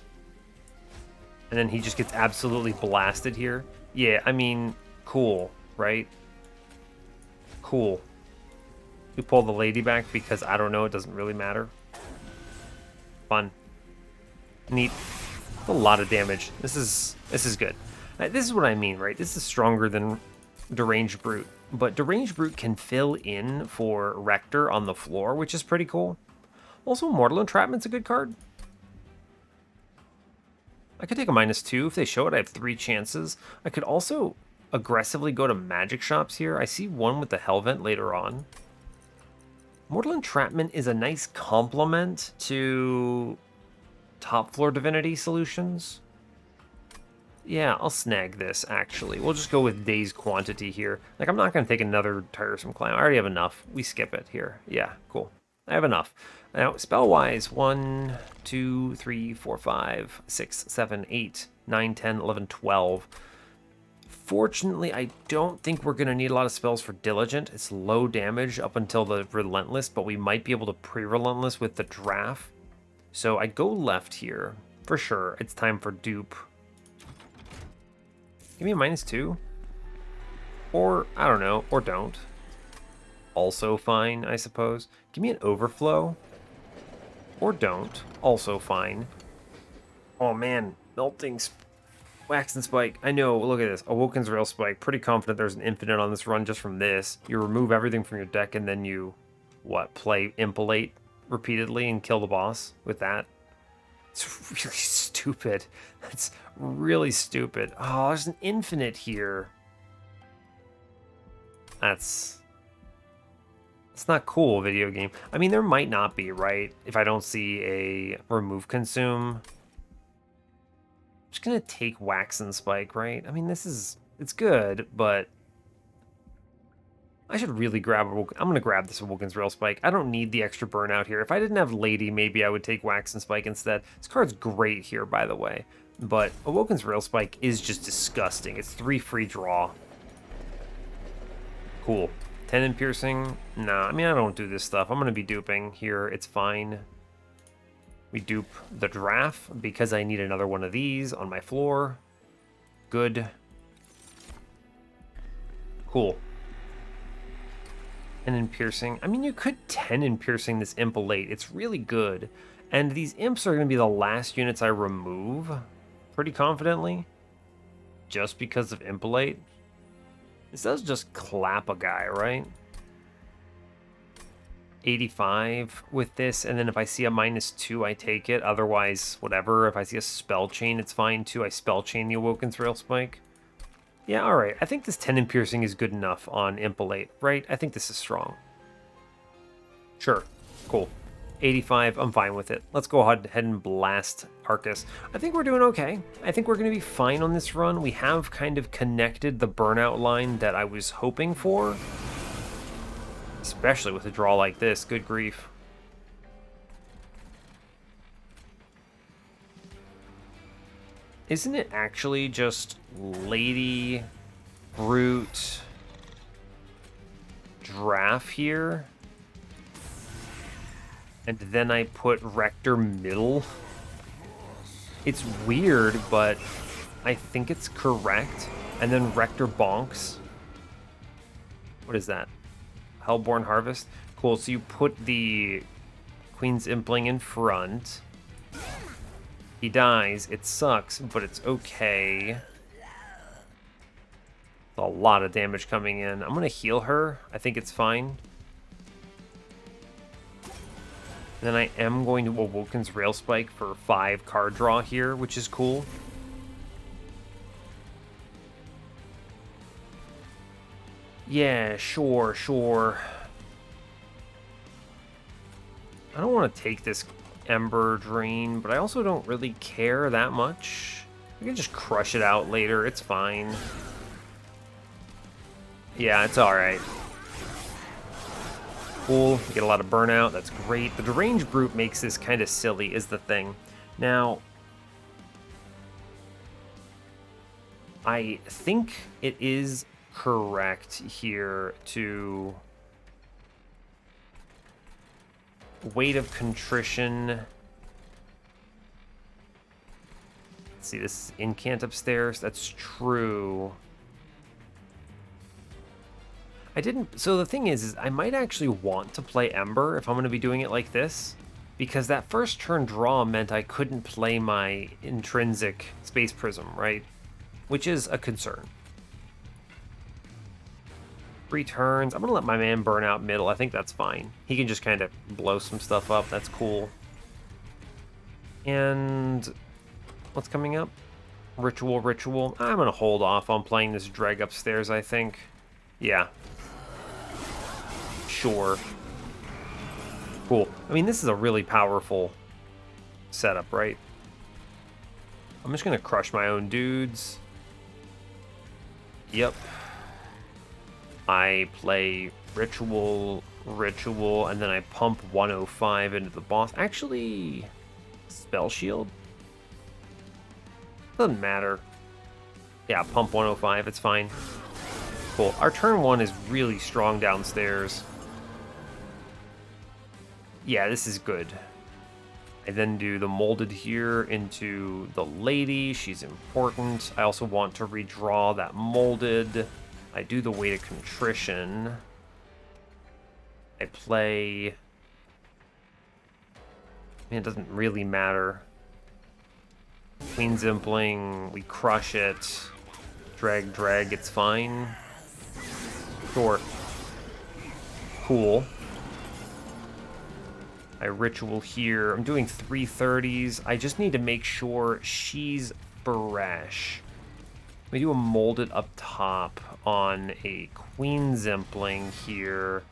Speaker 1: And then he just gets absolutely blasted here. Yeah, I mean, cool, right? Cool. We pull the lady back because, I don't know, it doesn't really matter. Fun. Neat. A lot of damage. This is good. This is what I mean, right? This is stronger than Deranged Brute. But Deranged Brute can fill in for Rector on the floor, which is pretty cool. Also, Mortal Entrapment's a good card. I could take a -2. If they show it, I have 3 chances. I could also aggressively go to magic shops here. I see one with the Hellvent later on. Mortal Entrapment is a nice complement to top floor Divinity solutions. Yeah, I'll snag this, actually. We'll just go with Day's Quantity here. Like, I'm not going to take another Tiresome Clown. I already have enough. We skip it here. Yeah, cool. I have enough. Now, spell-wise, 1, 2, 3, 4, 5, 6, 7, 8, 9, 10, 11, 12. Fortunately, I don't think we're going to need a lot of spells for Diligent. It's low damage up until the Relentless, but we might be able to pre-Relentless with the Draft. So I go left here. For sure, it's time for Dupe. Give me a -2. Or, I don't know, or don't. Also fine, I suppose. Give me an Overflow. Or don't. Also fine. Oh man, melting Wax and Spike. I know, look at this. Awoken's Rail Spike. Pretty confident there's an infinite on this run just from this. You remove everything from your deck and then you, what, play Impalate repeatedly and kill the boss with that. It's really stupid. That's really stupid. Oh, there's an infinite here. It's not cool, video game. I mean, there might not be, right? If I don't see a remove consume. I'm just gonna take Wax and Spike, right? I mean, it's good, but I should really grab I'm gonna grab this Awoken's Rail Spike. I don't need the extra burnout here. If I didn't have Lady, maybe I would take Wax and Spike instead. This card's great here, by the way. But Awoken's Rail Spike is just disgusting. It's 3 free draw. Cool. 10 in piercing? Nah, I mean, I don't do this stuff. I'm gonna be duping here. It's fine. We dupe the Draft because I need another one of these on my floor. Good. Cool. 10 in piercing. I mean, you could 10 in piercing this Impalate. It's really good. And these imps are going to be the last units I remove pretty confidently. Just because of Impalate. This does just clap a guy, right? 85 with this, and then if I see a -2, I take it. Otherwise, whatever. If I see a Spell Chain, it's fine too. I Spell Chain the Awoken's Rail Spike. Yeah, alright. I think this 10 in piercing is good enough on Impalate, right? I think this is strong. Sure. Cool. 85, I'm fine with it. Let's go ahead and blast Arcus. I think we're doing okay. I think we're going to be fine on this run. We have kind of connected the burnout line that I was hoping for. Especially with a draw like this. Good grief. Isn't it actually just Lady, Brute, Draft here? And then I put Rector middle? It's weird, but I think it's correct. And then Rector bonks. What is that? Hellborn Harvest? Cool, so you put the Queen's Impling in front. He dies. It sucks, but it's okay. It's a lot of damage coming in. I'm going to heal her. I think it's fine. Then I am going to Awoken's Rail Spike for 5 card draw here, which is cool. Yeah, sure, sure. I don't want to take this Ember Drain, but I also don't really care that much. We can just crush it out later. It's fine. Yeah, it's alright. Cool. Get a lot of burnout. That's great. The Deranged group makes this kind of silly, is the thing. Now, I think it is correct here to Weight of Contrition. Let's see, this is Incant upstairs. That's true. I didn't. So the thing is I might actually want to play Ember if I'm going to be doing it like this, because that first turn draw meant I couldn't play my intrinsic Space Prism, right? Which is a concern. 3 turns. I'm going to let my man burn out middle. I think that's fine. He can just kind of blow some stuff up. That's cool. And what's coming up? Ritual, Ritual. I'm going to hold off on playing this Dreg upstairs, I think. Yeah. Sure. Cool. I mean, this is a really powerful setup, right? I'm just going to crush my own dudes. Yep. I play Ritual, Ritual, and then I pump 105 into the boss. Actually, Spell Shield? Doesn't matter. Yeah, pump 105, it's fine. Cool. Our turn 1 is really strong downstairs. Yeah, this is good. I then do the Molded here into the Lady. She's important. I also want to redraw that Molded. I do the Weight of Contrition. I play... Man, it doesn't really matter. Queen Zimpling, we crush it. Drag, drag, it's fine. Sure. Cool. I Ritual here. I'm doing 330s. I just need to make sure she's fresh. We do a Molded up top on a Queen Zimpling here.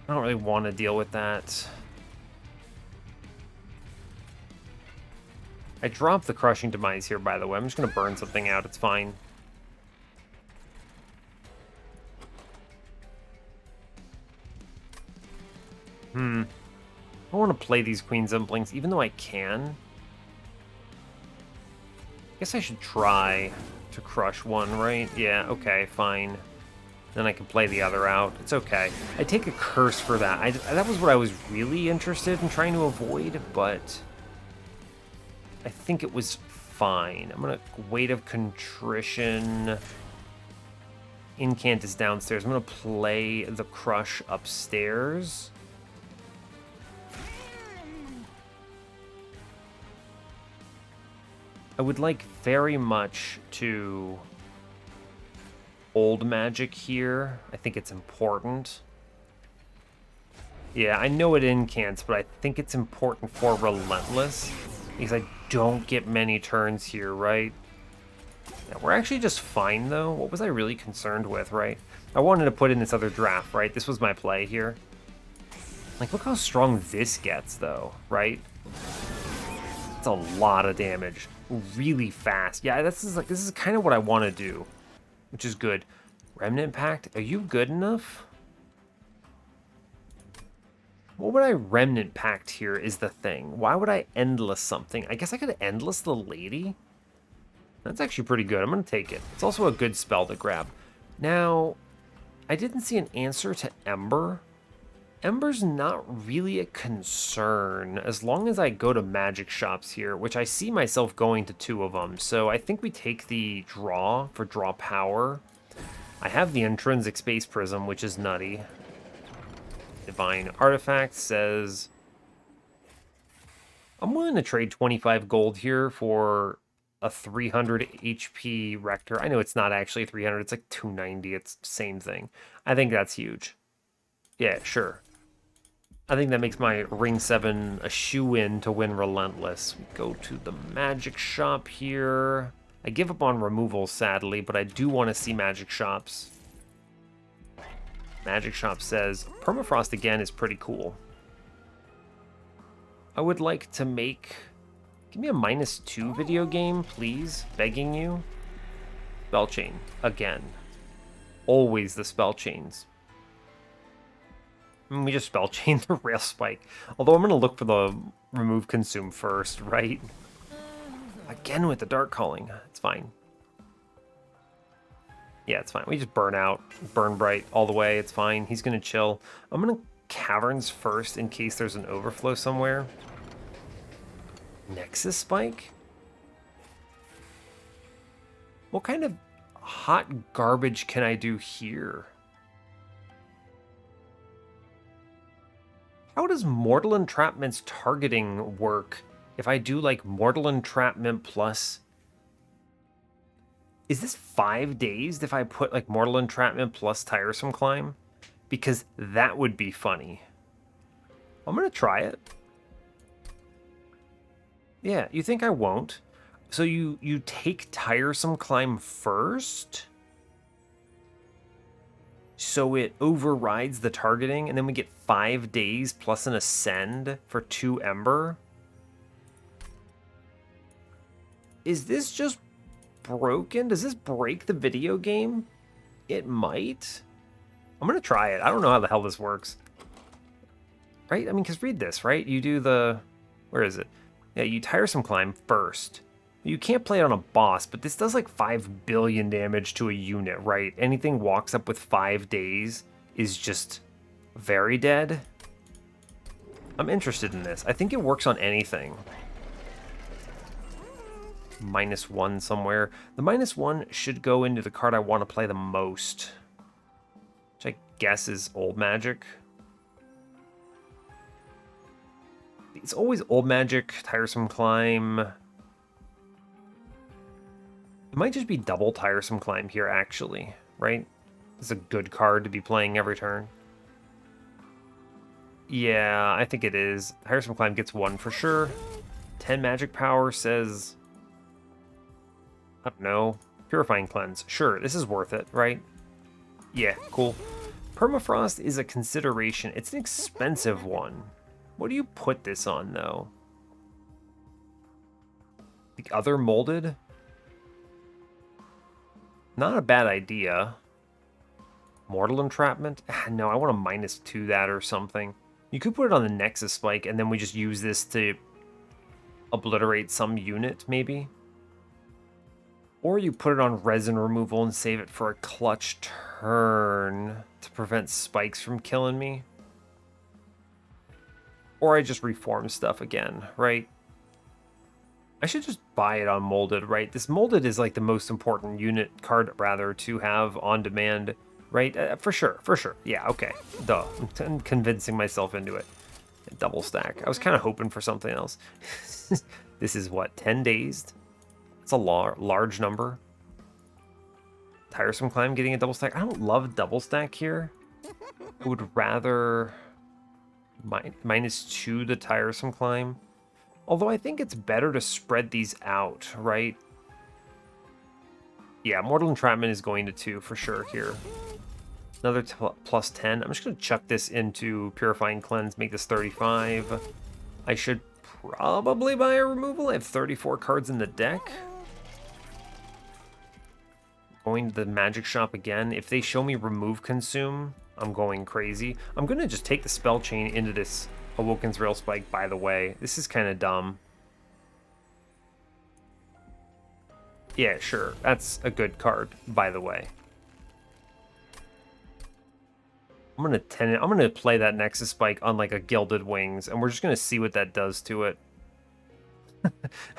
Speaker 1: I don't really want to deal with that. I dropped the Crushing Demise here, by the way. I'm just going to burn something out. It's fine. I want to play these Queen Zimplings, even though I can. I guess I should try to crush one, right? Yeah, okay, fine. Then I can play the other out. It's okay. I take a curse for that. That was what I was really interested in trying to avoid, but I think it was fine. I'm going to Weight of Contrition. Incant is downstairs. I'm going to play the Crush upstairs. I would like very much to Old Magic here. I think it's important. Yeah, I know it incants, but I think it's important for Relentless, because I don't get many turns here, right? Yeah, we're actually just fine, though. What was I really concerned with, right? I wanted to put in this other draft, right? This was my play here. Like, look how strong this gets, though, right? It's a lot of damage. Really fast. Yeah, this is kind of what I want to do, which is good. Remnant Pact, are you good enough? What would I Remnant Pact here is the thing. Why would I Endless something? I guess I could Endless the Lady? That's actually pretty good. I'm going to take it. It's also a good spell to grab. Now, I didn't see an answer to Ember. Ember's not really a concern as long as I go to magic shops here, which I see myself going to 2 of them. So I think we take the draw for draw power. I have the intrinsic Space Prism, which is nutty. Divine Artifact says I'm willing to trade 25 gold here for a 300 HP Rector. I know it's not actually 300, it's like 290. It's the same thing. I think that's huge. Yeah, sure. I think that makes my Ring 7 a shoe-in to win Relentless. We go to the magic shop here. I give up on removal, sadly, but I do want to see Magic Shops. Magic Shop says, Permafrost again is pretty cool. I would like to make... Give me a -2 video game, please. Begging you. Spell Chain. Again. Always the Spell Chains. We just Spell Chain the Rail Spike. Although I'm going to look for the Remove Consume first, right? Again with the Dark Calling. It's fine. Yeah, it's fine. We just burn out. Burn Bright all the way. It's fine. He's going to chill. I'm going to Caverns first in case there's an overflow somewhere. Nexus Spike? What kind of hot garbage can I do here? How does Mortal Entrapment's targeting work if I do like Mortal Entrapment plus... Is this 5 days if I put like Mortal Entrapment plus Tiresome Climb? Because that would be funny. I'm going to try it. Yeah, you think I won't? So you take Tiresome Climb first? So it overrides the targeting, and then we get 5 days plus an Ascend for 2 Ember? Is this just broken? Does this break the video game? It might. I'm going to try it. I don't know how the hell this works. Right? I mean, because read this, right? You do the... Where is it? Yeah, you Tiresome Climb first. You can't play it on a boss, but this does like 5 billion damage to a unit, right? Anything walks up with 5 days is just very dead. I'm interested in this. I think it works on anything. -1 somewhere. The -1 should go into the card I want to play the most. Which I guess is Old Magic. It's always Old Magic, Tiresome Climb. It might just be double Tiresome Climb here, actually, right? It's a good card to be playing every turn. Yeah, I think it is. Tiresome Climb gets 1 for sure. 10 magic power says... I don't know. Purifying Cleanse. Sure, this is worth it, right? Yeah, cool. Permafrost is a consideration. It's an expensive one. What do you put this on, though? The other molded? Not a bad idea. Mortal Entrapment? No, I want to -2 that or something. You could put it on the Nexus Spike, and then we just use this to obliterate some unit, maybe? Or you put it on Resin Removal and save it for a clutch turn to prevent spikes from killing me. Or I just reform stuff again, right? I should just buy it on Molded, right? This Molded is like the most important unit card, rather, to have on demand, right? For sure, for sure. Yeah, okay. Duh. I'm convincing myself into it. Double stack. I was kind of hoping for something else. This is what, 10 days? It's a large number. Tiresome Climb getting a double stack. I don't love double stack here. I would rather -2 the Tiresome Climb. Although I think it's better to spread these out, right? Yeah, Mortal Entrapment is going to 2 for sure here. Another plus 10. I'm just going to chuck this into Purifying Cleanse, make this 35. I should probably buy a removal. I have 34 cards in the deck. Going to the Magic Shop again. If they show me Remove Consume, I'm going crazy. I'm going to just take the Spell Chain into this Awoken's Rail Spike, by the way. This is kind of dumb. Yeah, sure. That's a good card, by the way. I'm gonna play that Nexus Spike on like a Gilded Wings, and we're just gonna see what that does to it.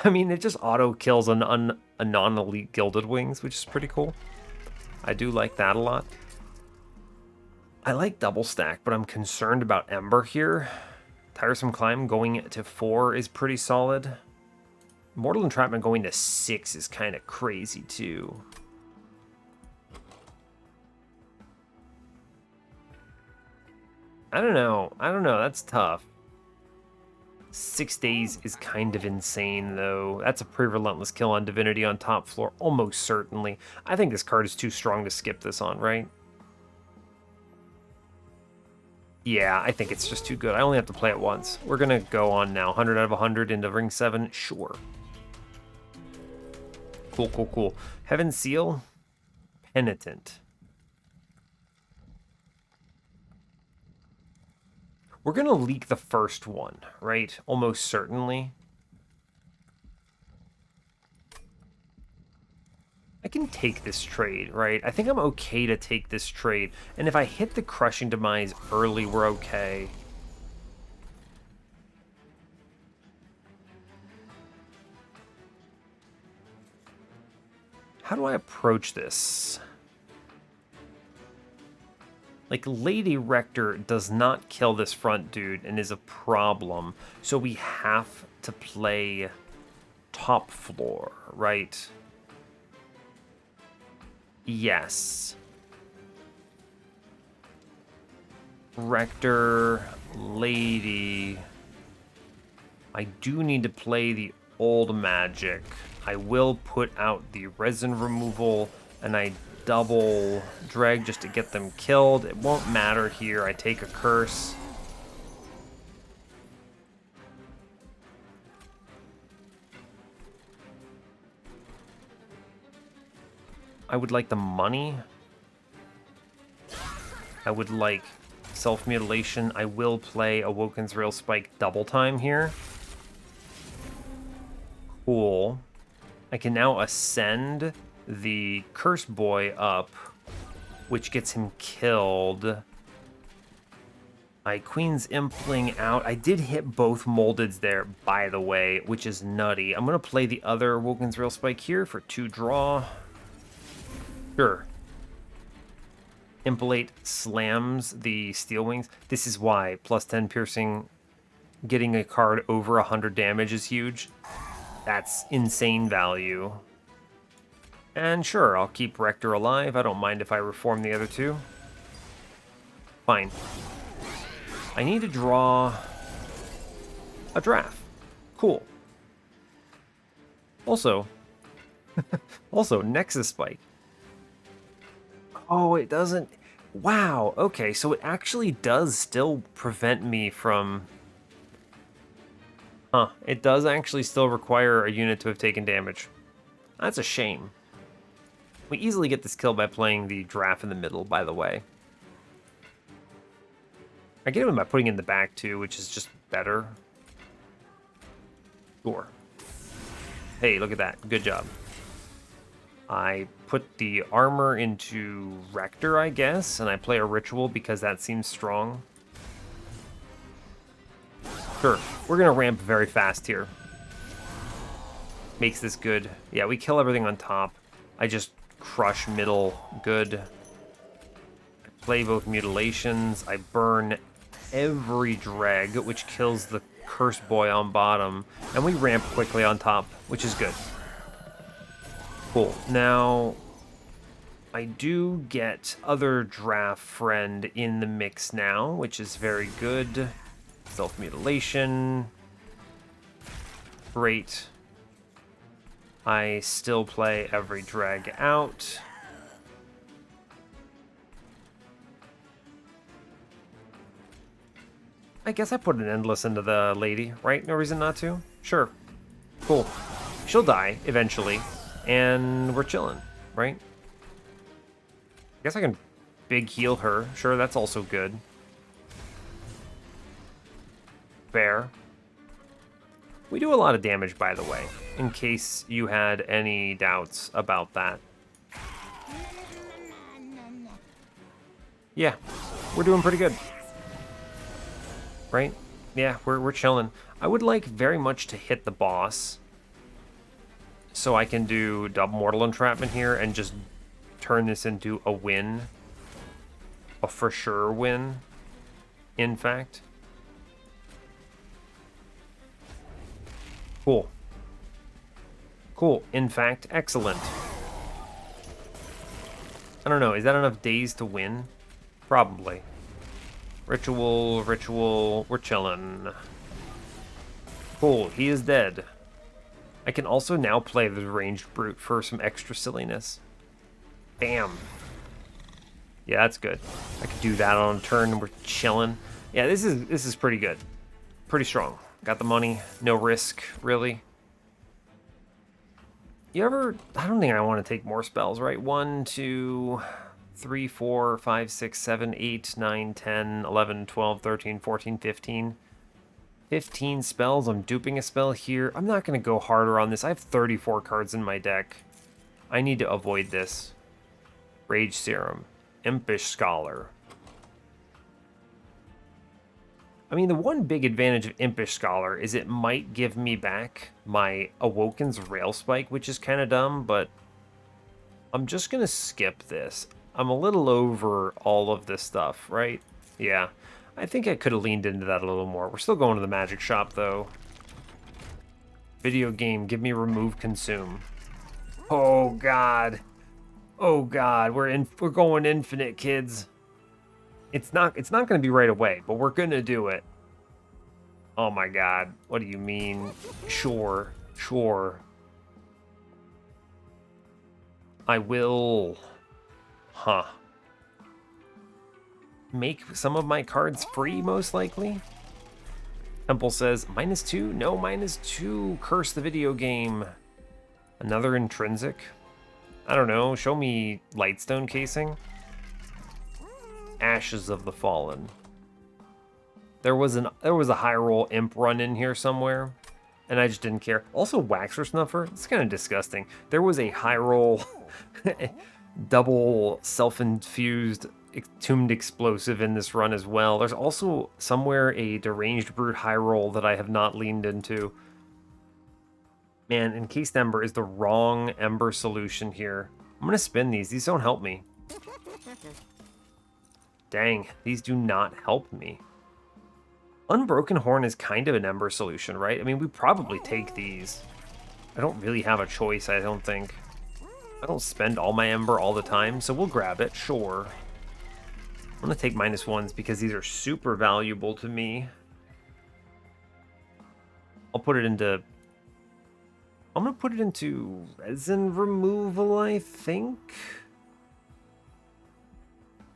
Speaker 1: I mean, it just auto kills a non-elite Gilded Wings, which is pretty cool. I do like that a lot. I like double stack, but I'm concerned about Ember here. Tiresome Climb going to 4 is pretty solid. Mortal Entrapment going to 6 is kind of crazy too. I don't know. That's tough. 6 days is kind of insane, though. That's a pretty relentless kill on Divinity on top floor, almost certainly. I think this card is too strong to skip this on, right? Yeah, I think it's just too good. I only have to play it once. We're going to go on now. 100 out of 100 into ring 7. Sure. Cool, cool, cool. Heaven Seal. Penitent. We're going to leak the first one, right? Almost certainly. I can take this trade, right? I think I'm okay to take this trade. And if I hit the Crushing Demise early, we're okay. How do I approach this? Like, Lady Rector does not kill this front dude and is a problem. So we have to play top floor, right? Yes. Rector, Lady. I do need to play the old magic. I will put out the resin removal, and I double drag just to get them killed. It won't matter here. I take a curse. I would like the money. I would like self-mutilation. I will play Awoken's Rail Spike double time here. Cool. I can now ascend the Curse Boy up, which gets him killed. Queen's Impling out. I did hit both Moldeds there, by the way, which is nutty. I'm going to play the other Awoken's Rail Spike here for 2 draw. Sure. Impelate slams the Steel Wings. This is why plus 10 piercing, getting a card over 100 damage is huge. That's insane value. And sure, I'll keep Rector alive. I don't mind if I reform the other 2. Fine. I need to draw a draft. Cool. Also, Nexus Spike. Oh, it doesn't... Wow, okay, so it actually does still prevent me from... Huh, it does actually still require a unit to have taken damage. That's a shame. We easily get this kill by playing the draft in the middle, by the way. I get him by putting it in the back, too, which is just better. Sure. Hey, look at that. Good job. I put the armor into Rector, I guess, and I play a ritual because that seems strong. Sure, we're going to ramp very fast here. Makes this good. Yeah, we kill everything on top. I just crush middle. Good. I play both mutilations. I burn every drag, which kills the Curse Boy on bottom. And we ramp quickly on top, which is good. Cool. Now, I do get other draft friend in the mix now, which is very good. Self-mutilation. Great. I still play every drag out. I guess I put an endless into the lady, right? No reason not to? Sure. Cool. She'll die eventually. And we're chilling, right? I guess I can big heal her. Sure, that's also good. Fair. We do a lot of damage, by the way, in case you had any doubts about that. Yeah, we're doing pretty good. Right? Yeah, we're chilling. I would like very much to hit the boss, so I can do double Mortal Entrapment here and just turn this into a win. A for sure win, in fact. Cool. Cool. In fact, excellent. I don't know, is that enough days to win? Probably. Ritual, we're chilling. Cool, he is dead. I can also now play the Deranged Brute for some extra silliness. Bam. Yeah, that's good. I could do that on a turn and we're chilling. Yeah, this is pretty good. Pretty strong. Got the money, no risk, really. You ever... I don't think I want to take more spells, right? 1, 2, 3, 4, 5, 6, 7, 8, 9, 10, 11, 12, 13, 14, 15. 15 spells. I'm duping a spell here. I'm not going to go harder on this. I have 34 cards in my deck. I need to avoid this. Rage Serum. Impish Scholar. I mean, the one big advantage of Impish Scholar is it might give me back my Awoken's Railspike, which is kind of dumb, but I'm just going to skip this. I'm a little over all of this stuff, right? Yeah. I think I could have leaned into that a little more. We're still going to the magic shop, though. Video game, give me remove consume. Oh, God. Oh, God. We're going infinite, kids. It's not going to be right away, but we're going to do it. Oh, my God. What do you mean? Sure. Sure. I will... Huh. Make some of my cards free, most likely. Temple says, -2? No, -2. Curse the video game. Another intrinsic? I don't know. Show me Lightstone Casing. Ashes of the Fallen. There was a high roll imp run in here somewhere, and I just didn't care. Also, Waxer Snuffer. It's kind of disgusting. There was a high roll double self-infused Tombed Explosive in this run as well. There's also somewhere a Deranged Brute high roll that I have not leaned into. Man, Encased Ember is the wrong Ember solution here. I'm gonna spin these. These don't help me. Dang, these do not help me. Unbroken Horn is kind of an Ember solution, right? I mean, we probably take these. I don't really have a choice, I don't think. I don't spend all my Ember all the time, so we'll grab it, sure. I'm going to take -1s because these are super valuable to me. I'll put it into... I'm going to put it into resin removal, I think.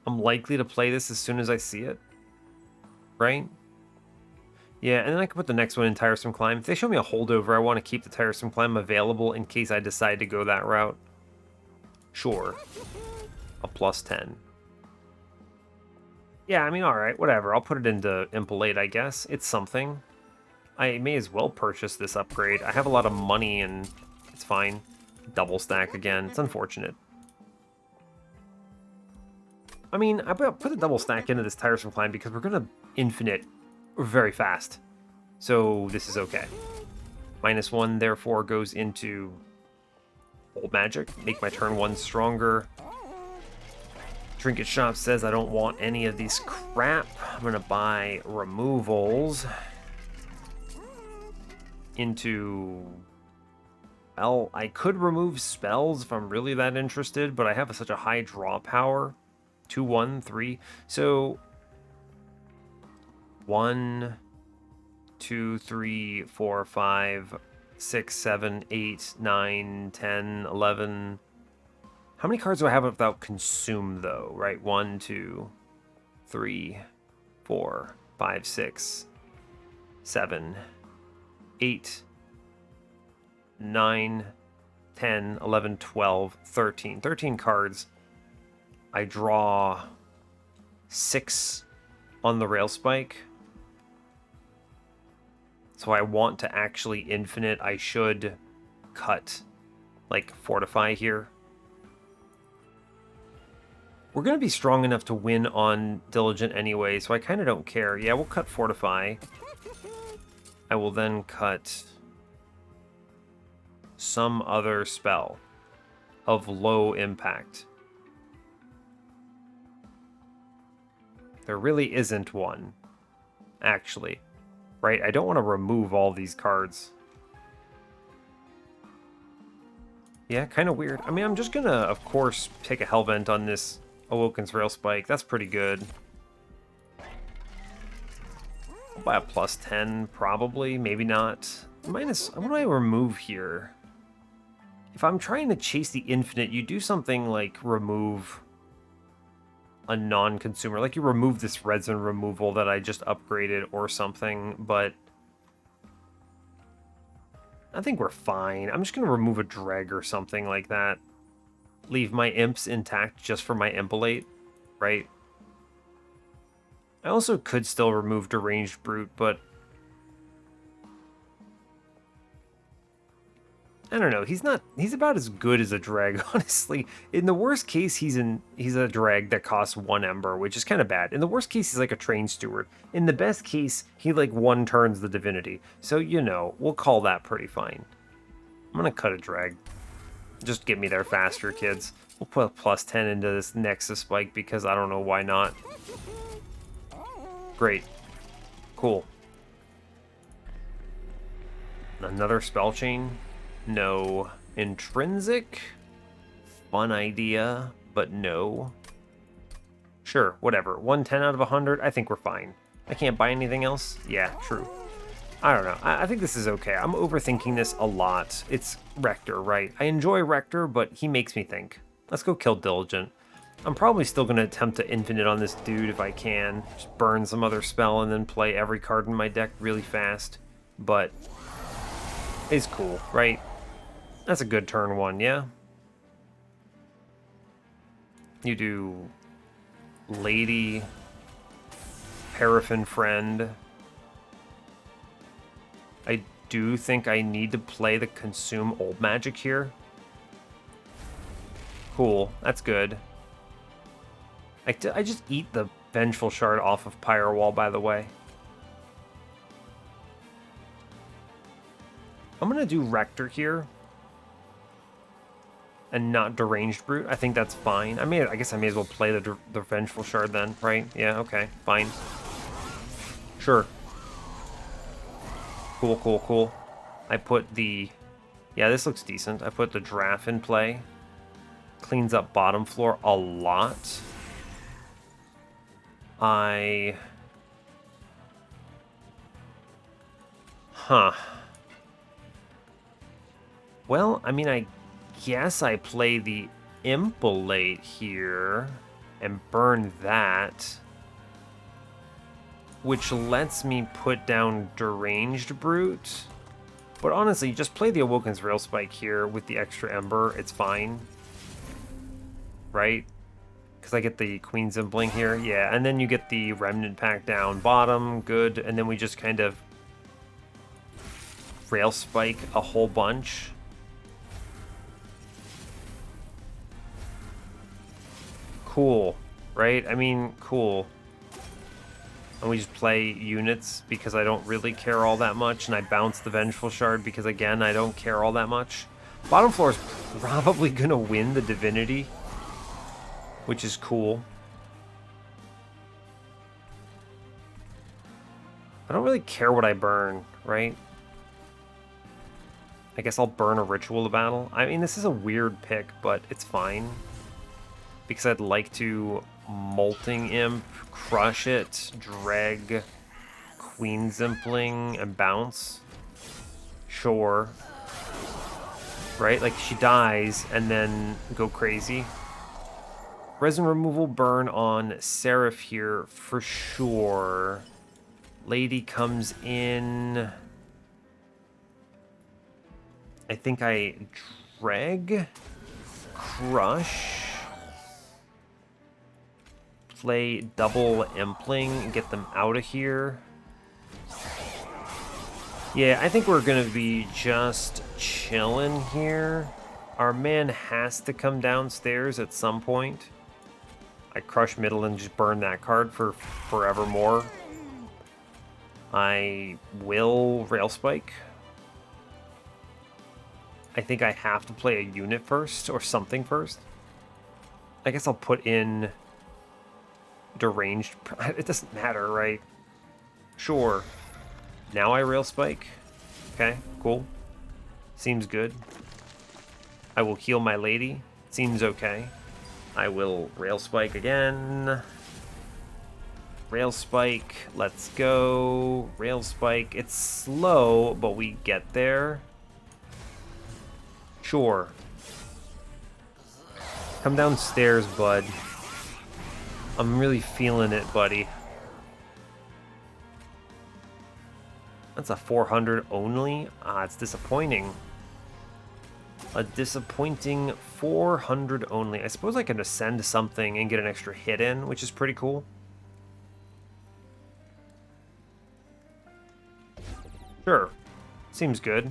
Speaker 1: I'm likely to play this as soon as I see it. Right? Yeah, and then I can put the next one in Tiresome Climb. If they show me a holdover, I want to keep the Tiresome Climb available in case I decide to go that route. Sure. A +10. Yeah, I mean, alright, whatever. I'll put it into Impalate, I guess. It's something. I may as well purchase this upgrade. I have a lot of money and it's fine. Double stack again. It's unfortunate. I mean, I put the double stack into this Tiresome Climb because we're going to infinite very fast. So this is okay. -1, therefore, goes into Old Magic. Make my turn 1 stronger. Trinket Shop says I don't want any of these crap. I'm going to buy removals into... Well, I could remove spells if I'm really that interested, but I have such a high draw power. 2, 1, 3. So 1, 2, 3, 4, 5, 6, 7, 8, 9, 10, 11... How many cards do I have without consume, though? Right, 1, 2, 3, 4, 5, 6, 7, 8, 9, 10, 11, 12, 13. 13 cards. I draw 6 on the Railspike. So I want to actually infinite. I should cut, like, Fortify here. We're going to be strong enough to win on Diligent anyway, so I kind of don't care. Yeah, we'll cut Fortify. I will then cut some other spell of low impact. There really isn't one, actually. Right? I don't want to remove all these cards. Yeah, kind of weird. I mean, I'm just going to, of course, pick a Hellvent on this Awoken's Railspike. That's pretty good. I'll buy a +10, probably, maybe not. Minus, what do I remove here? If I'm trying to chase the infinite, you do something like remove a non-consumer. Like you remove this resin removal that I just upgraded or something, but I think we're fine. I'm just going to remove a dreg or something like that. Leave my imps intact just for my impolate, right? I also could still remove Deranged Brute, but I don't know. He's about as good as a drag, honestly. In the worst case, he's a drag that costs 1 ember, which is kind of bad. In the worst case, he's like a train steward. In the best case, he like 1 turns the divinity. So, you know, we'll call that pretty fine. I'm gonna cut a drag. Just get me there faster, kids. We'll put a +10 into this Nexus spike because I don't know why not. Great. Cool. Another spell chain. No. Intrinsic? Fun idea, but no. Sure, whatever. 110 out of 100, I think we're fine. I can't buy anything else? Yeah, true. I don't know. I think this is okay. I'm overthinking this a lot. It's Rector, right? I enjoy Rector, but he makes me think. Let's go kill Diligent. I'm probably still going to attempt to infinite on this dude if I can. Just burn some other spell and then play every card in my deck really fast. But it's cool, right? That's a good turn 1, yeah? You do Lady, Paraffin Friend. I do think I need to play the Consume Old Magic here. Cool, that's good. I just eat the Vengeful Shard off of Pyre Wall, by the way. I'm gonna do Rector here. And not Deranged Brute. I think that's fine. I guess I may as well play the Vengeful Shard then, right? Yeah, okay, fine. Sure. Cool, cool, cool. I put the... Yeah, this looks decent. I put the Draft in play. Cleans up bottom floor a lot. Huh. Well, I mean, I guess I play the Impolate here and burn that, which lets me put down Deranged Brute. But honestly, just play the Awoken's Rail Spike here with the extra Ember. It's fine. Right? Because I get the Queen's Impling here. Yeah, and then you get the Remnant Pack down bottom. Good. And then we just kind of Rail Spike a whole bunch. Cool. Right? I mean, cool. And we just play units because I don't really care all that much, and I bounce the Vengeful Shard because, again, I don't care all that much. Bottom floor is probably going to win the Divinity, which is cool. I don't really care what I burn, right? I guess I'll burn a Ritual of Battle. I mean, this is a weird pick, but it's fine. Because I'd like to Molting Imp, crush it, drag Queen's Impling, and bounce. Sure. Right? Like, she dies, and then go crazy. Resin removal burn on Seraph here, for sure. Lady comes in. I think I drag, crush. Play double Impling and get them out of here. Yeah, I think we're going to be just chilling here. Our man has to come downstairs at some point. I crush middle and just burn that card for forevermore. I will Rail Spike. I think I have to play a unit first or something first. I guess I'll put in Deranged. It doesn't matter, right? Sure. Now I Rail Spike. Okay, cool. Seems good. I will heal my lady. Seems okay. I will Rail Spike again. Rail Spike, let's go. Rail Spike, it's slow, but we get there. Sure. Come downstairs, bud. I'm really feeling it, buddy. That's a 400 only? Ah, it's disappointing. A disappointing 400 only. I suppose I can ascend something and get an extra hit in, which is pretty cool. Sure. Seems good.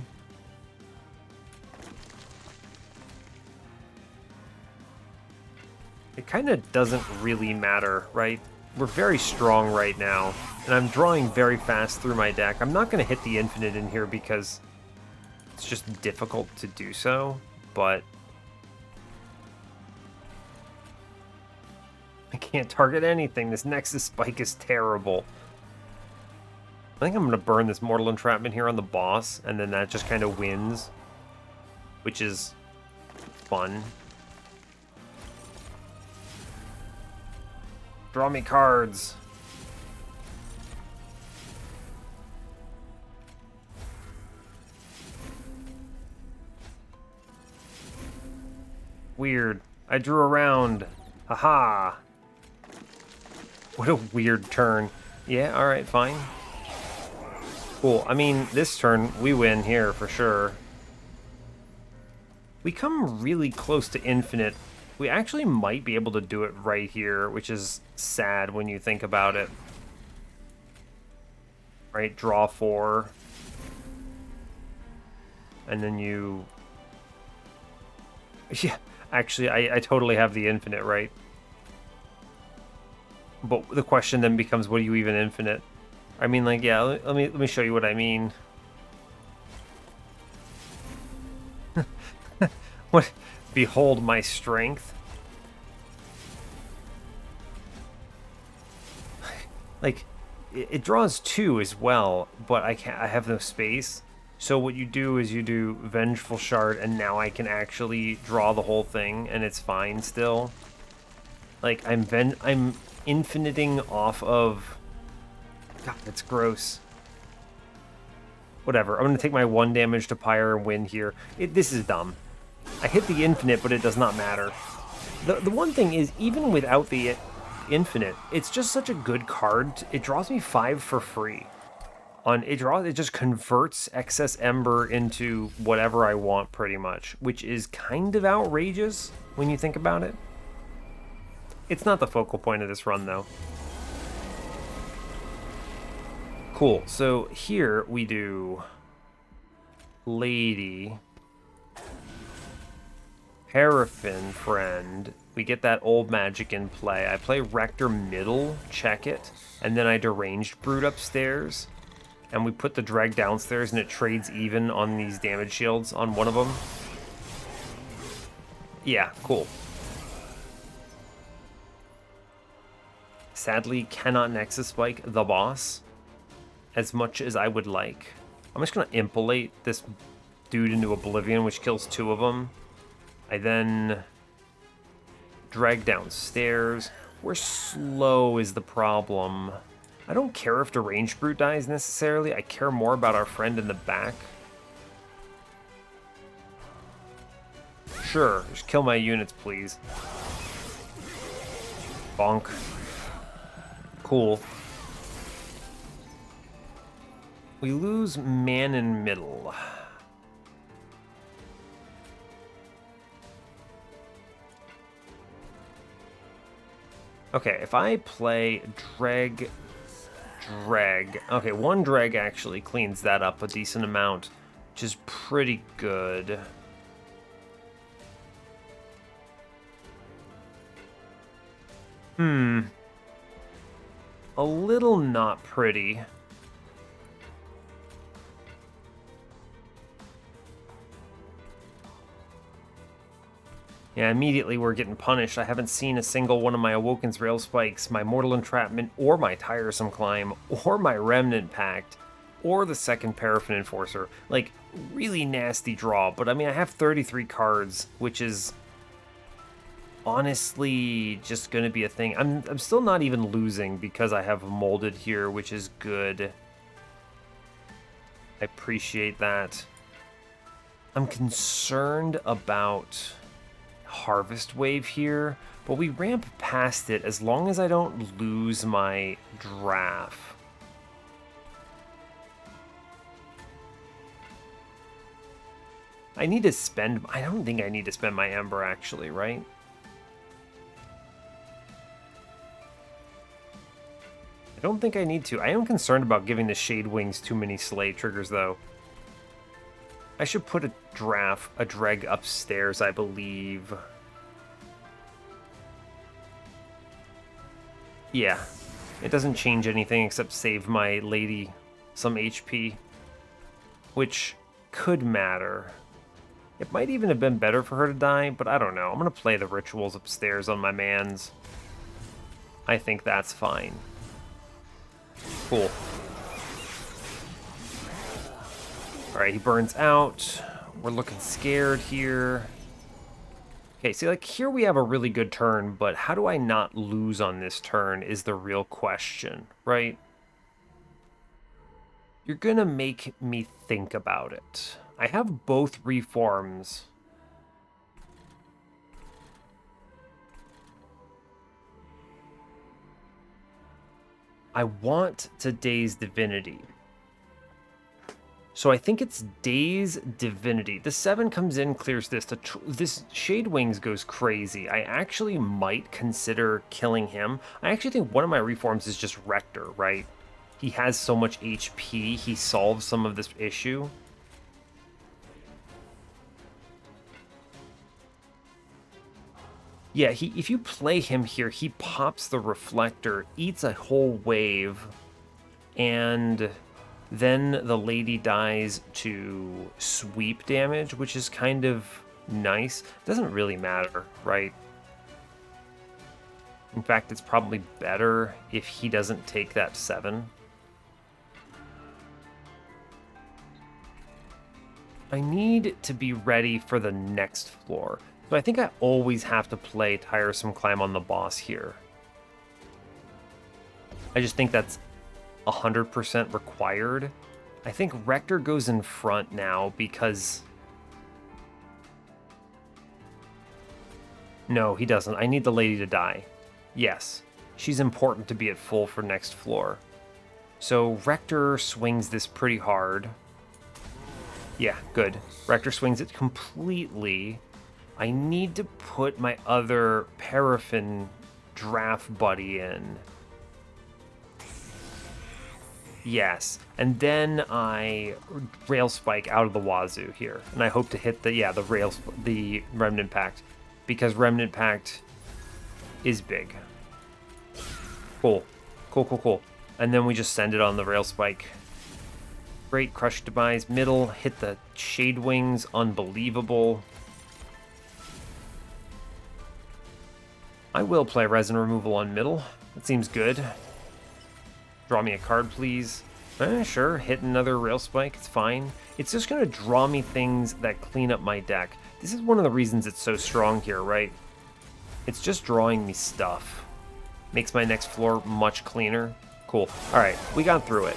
Speaker 1: It kind of doesn't really matter, right? We're very strong right now, and I'm drawing very fast through my deck. I'm not going to hit the infinite in here because it's just difficult to do so, but I can't target anything. This Nexus Spike is terrible. I think I'm going to burn this Mortal Entrapment here on the boss, and then that just kind of wins, which is fun. Draw me cards. Weird. I drew around. Haha. What a weird turn. Yeah, alright, fine. Cool. I mean, this turn, we win here for sure. We come really close to infinite. We actually might be able to do it right here, which is sad when you think about it. Right, draw 4. And then you... Yeah, actually, I totally have the infinite, right? But the question then becomes, what do you even infinite? I mean, like, yeah, let me show you what I mean. What? Behold my strength. Like, it draws 2 as well, but I have no space. So what you do is you do Vengeful Shard, and now I can actually draw the whole thing, and it's fine still. Like, I'm infiniting off of... God, that's gross. Whatever, I'm going to take my 1 damage to Pyre and win here. This is dumb. I hit the infinite, but it does not matter. The one thing is, even without the infinite, it's just such a good card. It draws me 5 for free. It just converts excess Ember into whatever I want, pretty much, which is kind of outrageous when you think about it. It's not the focal point of this run, though. Cool. So here we do Lady, Paraffin Friend. We get that old magic in play. I play Rector middle, check it, and then I Deranged Brute upstairs. And we put the drag downstairs, and it trades even on these damage shields on one of them. Yeah, cool. Sadly, cannot Nexus Spike the boss as much as I would like. I'm just going to Impalate this dude into Oblivion, which kills 2 of them. I then drag downstairs. We're slow is the problem. I don't care if Deranged Brute dies necessarily. I care more about our friend in the back. Sure, just kill my units, please. Bonk. Cool. We lose man in middle. Okay, if I play drag... Okay, 1 drag actually cleans that up a decent amount, which is pretty good. A little not pretty. Yeah, immediately we're getting punished. I haven't seen a single one of my Awoken's Rail Spikes, my Mortal Entrapment, or my Tiresome Climb, or my Remnant Pact, or the second Paraffin Enforcer. Like, really nasty draw, but I mean, I have 33 cards, which is honestly just going to be a thing. I'm still not even losing because I have molded here, which is good. I appreciate that. I'm concerned about Harvest Wave here, but we ramp past it as long as I don't lose my draft. I need to spend... I don't think I need to spend my Ember, actually, right? I don't think I need to. I am concerned about giving the Shade Wings too many Slay triggers, though. I should put a dreg upstairs, I believe. Yeah. It doesn't change anything except save my lady some HP, which could matter. It might even have been better for her to die, but I don't know. I'm going to play the rituals upstairs on my mans. I think that's fine. Cool. Alright, he burns out. We're looking scared here. Okay, see, like, here we have a really good turn, but how do I not lose on this turn is the real question, right? You're gonna make me think about it. I have both reforms. I want to Daze Divinity. So I think it's Daze Divinity. The 7 comes in, clears this. This Shade Wings goes crazy. I actually might consider killing him. I actually think one of my reforms is just Rector, right? He has so much HP, he solves some of this issue. Yeah, if you play him here, he pops the Reflector, eats a whole wave, and then the lady dies to sweep damage, which is kind of nice. Doesn't really matter, right? In fact, it's probably better if he doesn't take that 7. I need to be ready for the next floor. So I think I always have to play Tiresome Climb on the boss here. I just think that's 100% required. I think Rector goes in front now because... No, he doesn't. I need the lady to die. Yes, she's important to be at full for next floor. So Rector swings this pretty hard. Yeah, good. Rector swings it completely. I need to put my other Paraffin draft buddy in. Yes, and then I Rail Spike out of the wazoo here, and I hope to hit the Remnant Pact, because Remnant Pact is big. Cool, cool. And then we just send it on the Rail Spike. Great, Crush Demise, middle, hit the Shade Wings, unbelievable. I will play Resin Removal on middle. That seems good. Draw me a card, please. Sure, hit another Rail Spike, it's fine. It's just going to draw me things that clean up my deck. This is one of the reasons it's so strong here, right? It's just drawing me stuff. Makes my next floor much cleaner. Cool. Alright, we got through it.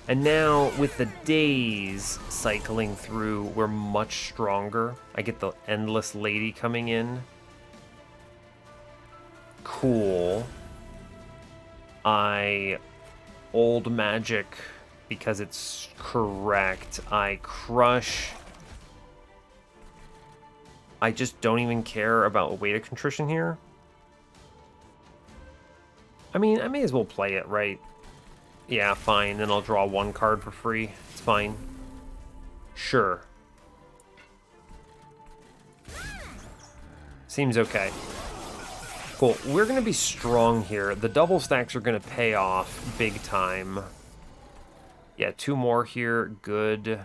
Speaker 1: And now, with the days cycling through, we're much stronger. I get the Endless Lady coming in. Cool. I old magic because it's correct. I crush. I just don't even care about weight of contrition here. I mean, I may as well play it, right? Yeah, fine. Then I'll draw 1 card for free. It's fine. Sure. Seems okay. Cool. We're going to be strong here. The double stacks are going to pay off big time. Yeah, 2 more here. Good.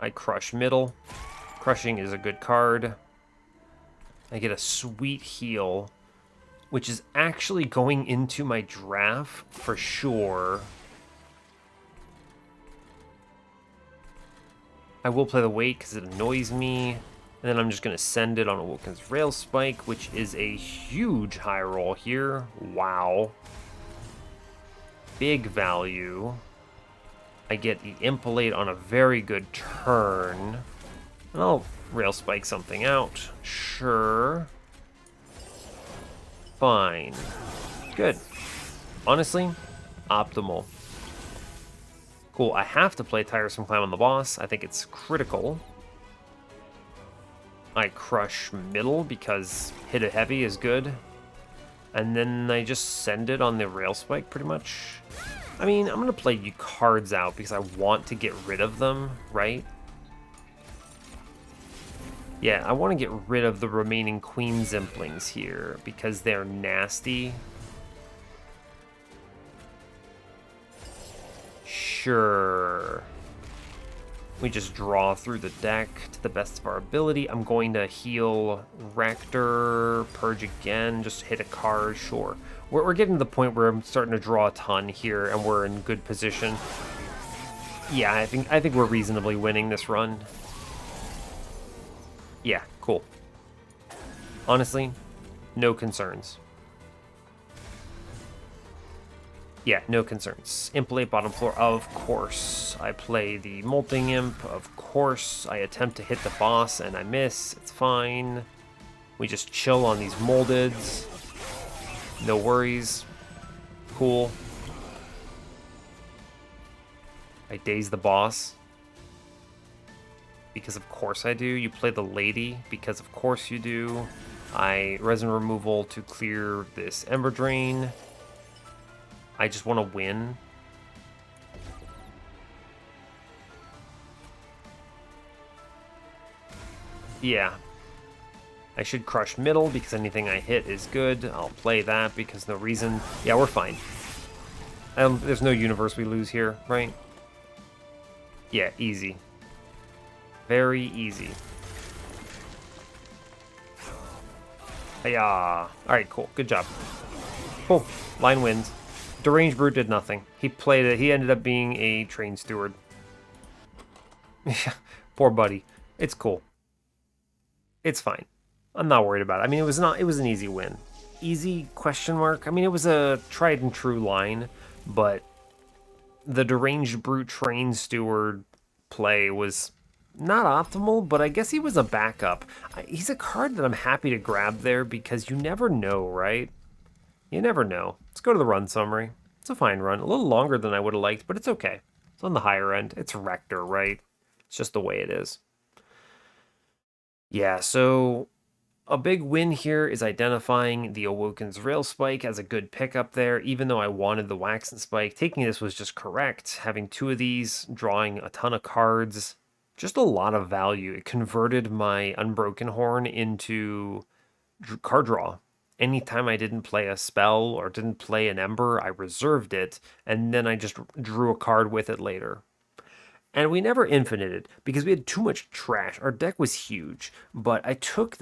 Speaker 1: I crush middle. Crushing is a good card. I get a sweet heal, which is actually going into my draft for sure. I will play the weight because it annoys me. And then I'm just going to send it on Awoken's Rail Spike, which is a huge high roll here. Wow. Big value. I get the Impalate on a very good turn. And I'll Rail Spike something out. Sure. Fine. Good. Honestly, optimal. Cool. I have to play Tiresome Climb on the boss. I think it's critical. I crush middle because hit a heavy is good. And then I just send it on the Rail Spike pretty much. I mean, I'm going to play you cards out because I want to get rid of them, right? Yeah, I want to get rid of the remaining Queen Zimplings here because they're nasty. Sure. We just draw through the deck to the best of our ability. I'm going to heal Rector, Purge again, just hit a card, sure. We're getting to the point where I'm starting to draw a ton here, and we're in good position. Yeah, I think we're reasonably winning this run. Yeah, cool. Honestly, no concerns. Yeah, no concerns. Impalate bottom floor, of course. I play the Molting Imp, of course. I attempt to hit the boss and I miss. It's fine. We just chill on these Moldeds. No worries. Cool. I daze the boss. Because of course I do. You play the Lady, because of course you do. I resin removal to clear this Ember Drain. I just want to win. Yeah. I should crush middle because anything I hit is good. I'll play that because no reason. Yeah, we're fine. There's no universe we lose here, right? Yeah, easy. Very easy. Hiya. Alright, cool. Good job. Cool. Line wins. Deranged Brute did nothing. He played it. He ended up being a train steward. Poor buddy. It's cool. It's fine. I'm not worried about it. I mean, it was an easy win. Easy question mark. I mean, it was a tried and true line, but the Deranged Brute train steward play was not optimal, but I guess he was a backup. He's a card that I'm happy to grab there because you never know, right? You never know. Let's go to the run summary. It's a fine run. A little longer than I would have liked, but it's okay. It's on the higher end. It's Rector, right? It's just the way it is. Yeah, so a big win here is identifying the Awoken's Rail Spike as a good pickup there, even though I wanted the Waxen Spike. Taking this was just correct. Having two of these, drawing a ton of cards, just a lot of value. It converted my Unbroken Horn into card draw. Anytime I didn't play a spell or didn't play an Ember, I reserved it, and then I just drew a card with it later. And we never infinited because we had too much trash. Our deck was huge, but I took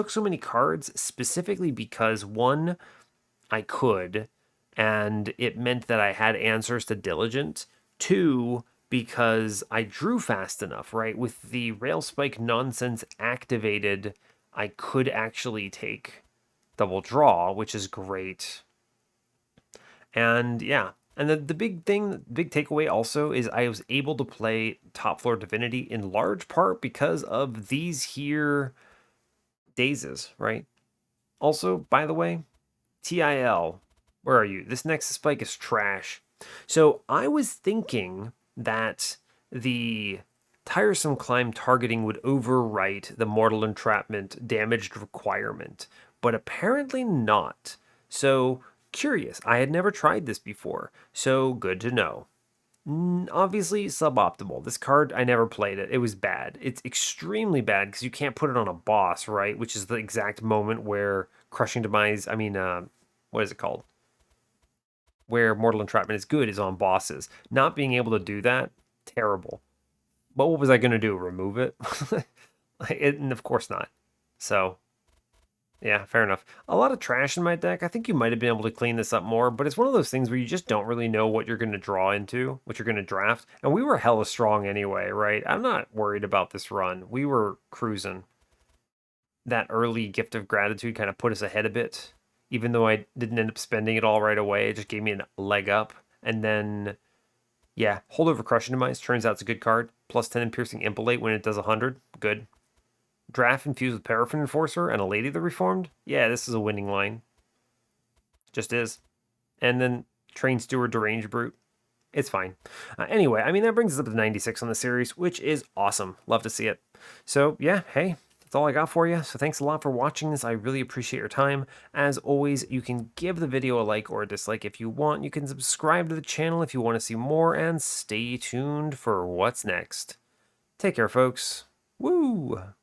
Speaker 1: so many cards specifically because one, I could, and it meant that I had answers to Diligent. Two, because I drew fast enough, right? With the Rail Spike nonsense activated, I could actually take double draw, which is great. And yeah, and the big takeaway also is I was able to play top floor Divinity in large part because of these here dazes, right? Also, by the way, TIL, where are you? This Nexus Spike is trash. So I was thinking that the Tiresome Climb targeting would overwrite the Mortal Entrapment damaged requirement, but apparently not. So curious. I had never tried this before, so good to know. Obviously suboptimal. This card, I never played it. It was bad. It's extremely bad because you can't put it on a boss, right? Which is the exact moment where Crushing Demise, what is it called? Where Mortal Entrapment is good is on bosses. Not being able to do that, terrible. But what was I going to do? Remove it? And of course not. So, Yeah, fair enough. A lot of trash in my deck. I think you might have been able to clean this up more, but it's one of those things where you just don't really know what you're going to draw into, what you're going to draft. And we were hella strong anyway, right? I'm not worried about this run. We were cruising. That early gift of gratitude kind of put us ahead a bit, even though I didn't end up spending it all right away. It just gave me a leg up. And then, yeah, Holdover Crush Demise turns out it's a good card. Plus 10 and Piercing Impalate when it does 100. Good. Draft infused with Paraffin Enforcer and a Lady the Reformed. Yeah, this is a winning line. Just is. And then Train Steward Deranged Brute. It's fine. Anyway, I mean, that brings us up to 96 on the series, which is awesome. Love to see it. So, yeah, hey, that's all I got for you. So, thanks a lot for watching this. I really appreciate your time. As always, you can give the video a like or a dislike if you want. You can subscribe to the channel if you want to see more, and stay tuned for what's next. Take care, folks. Woo!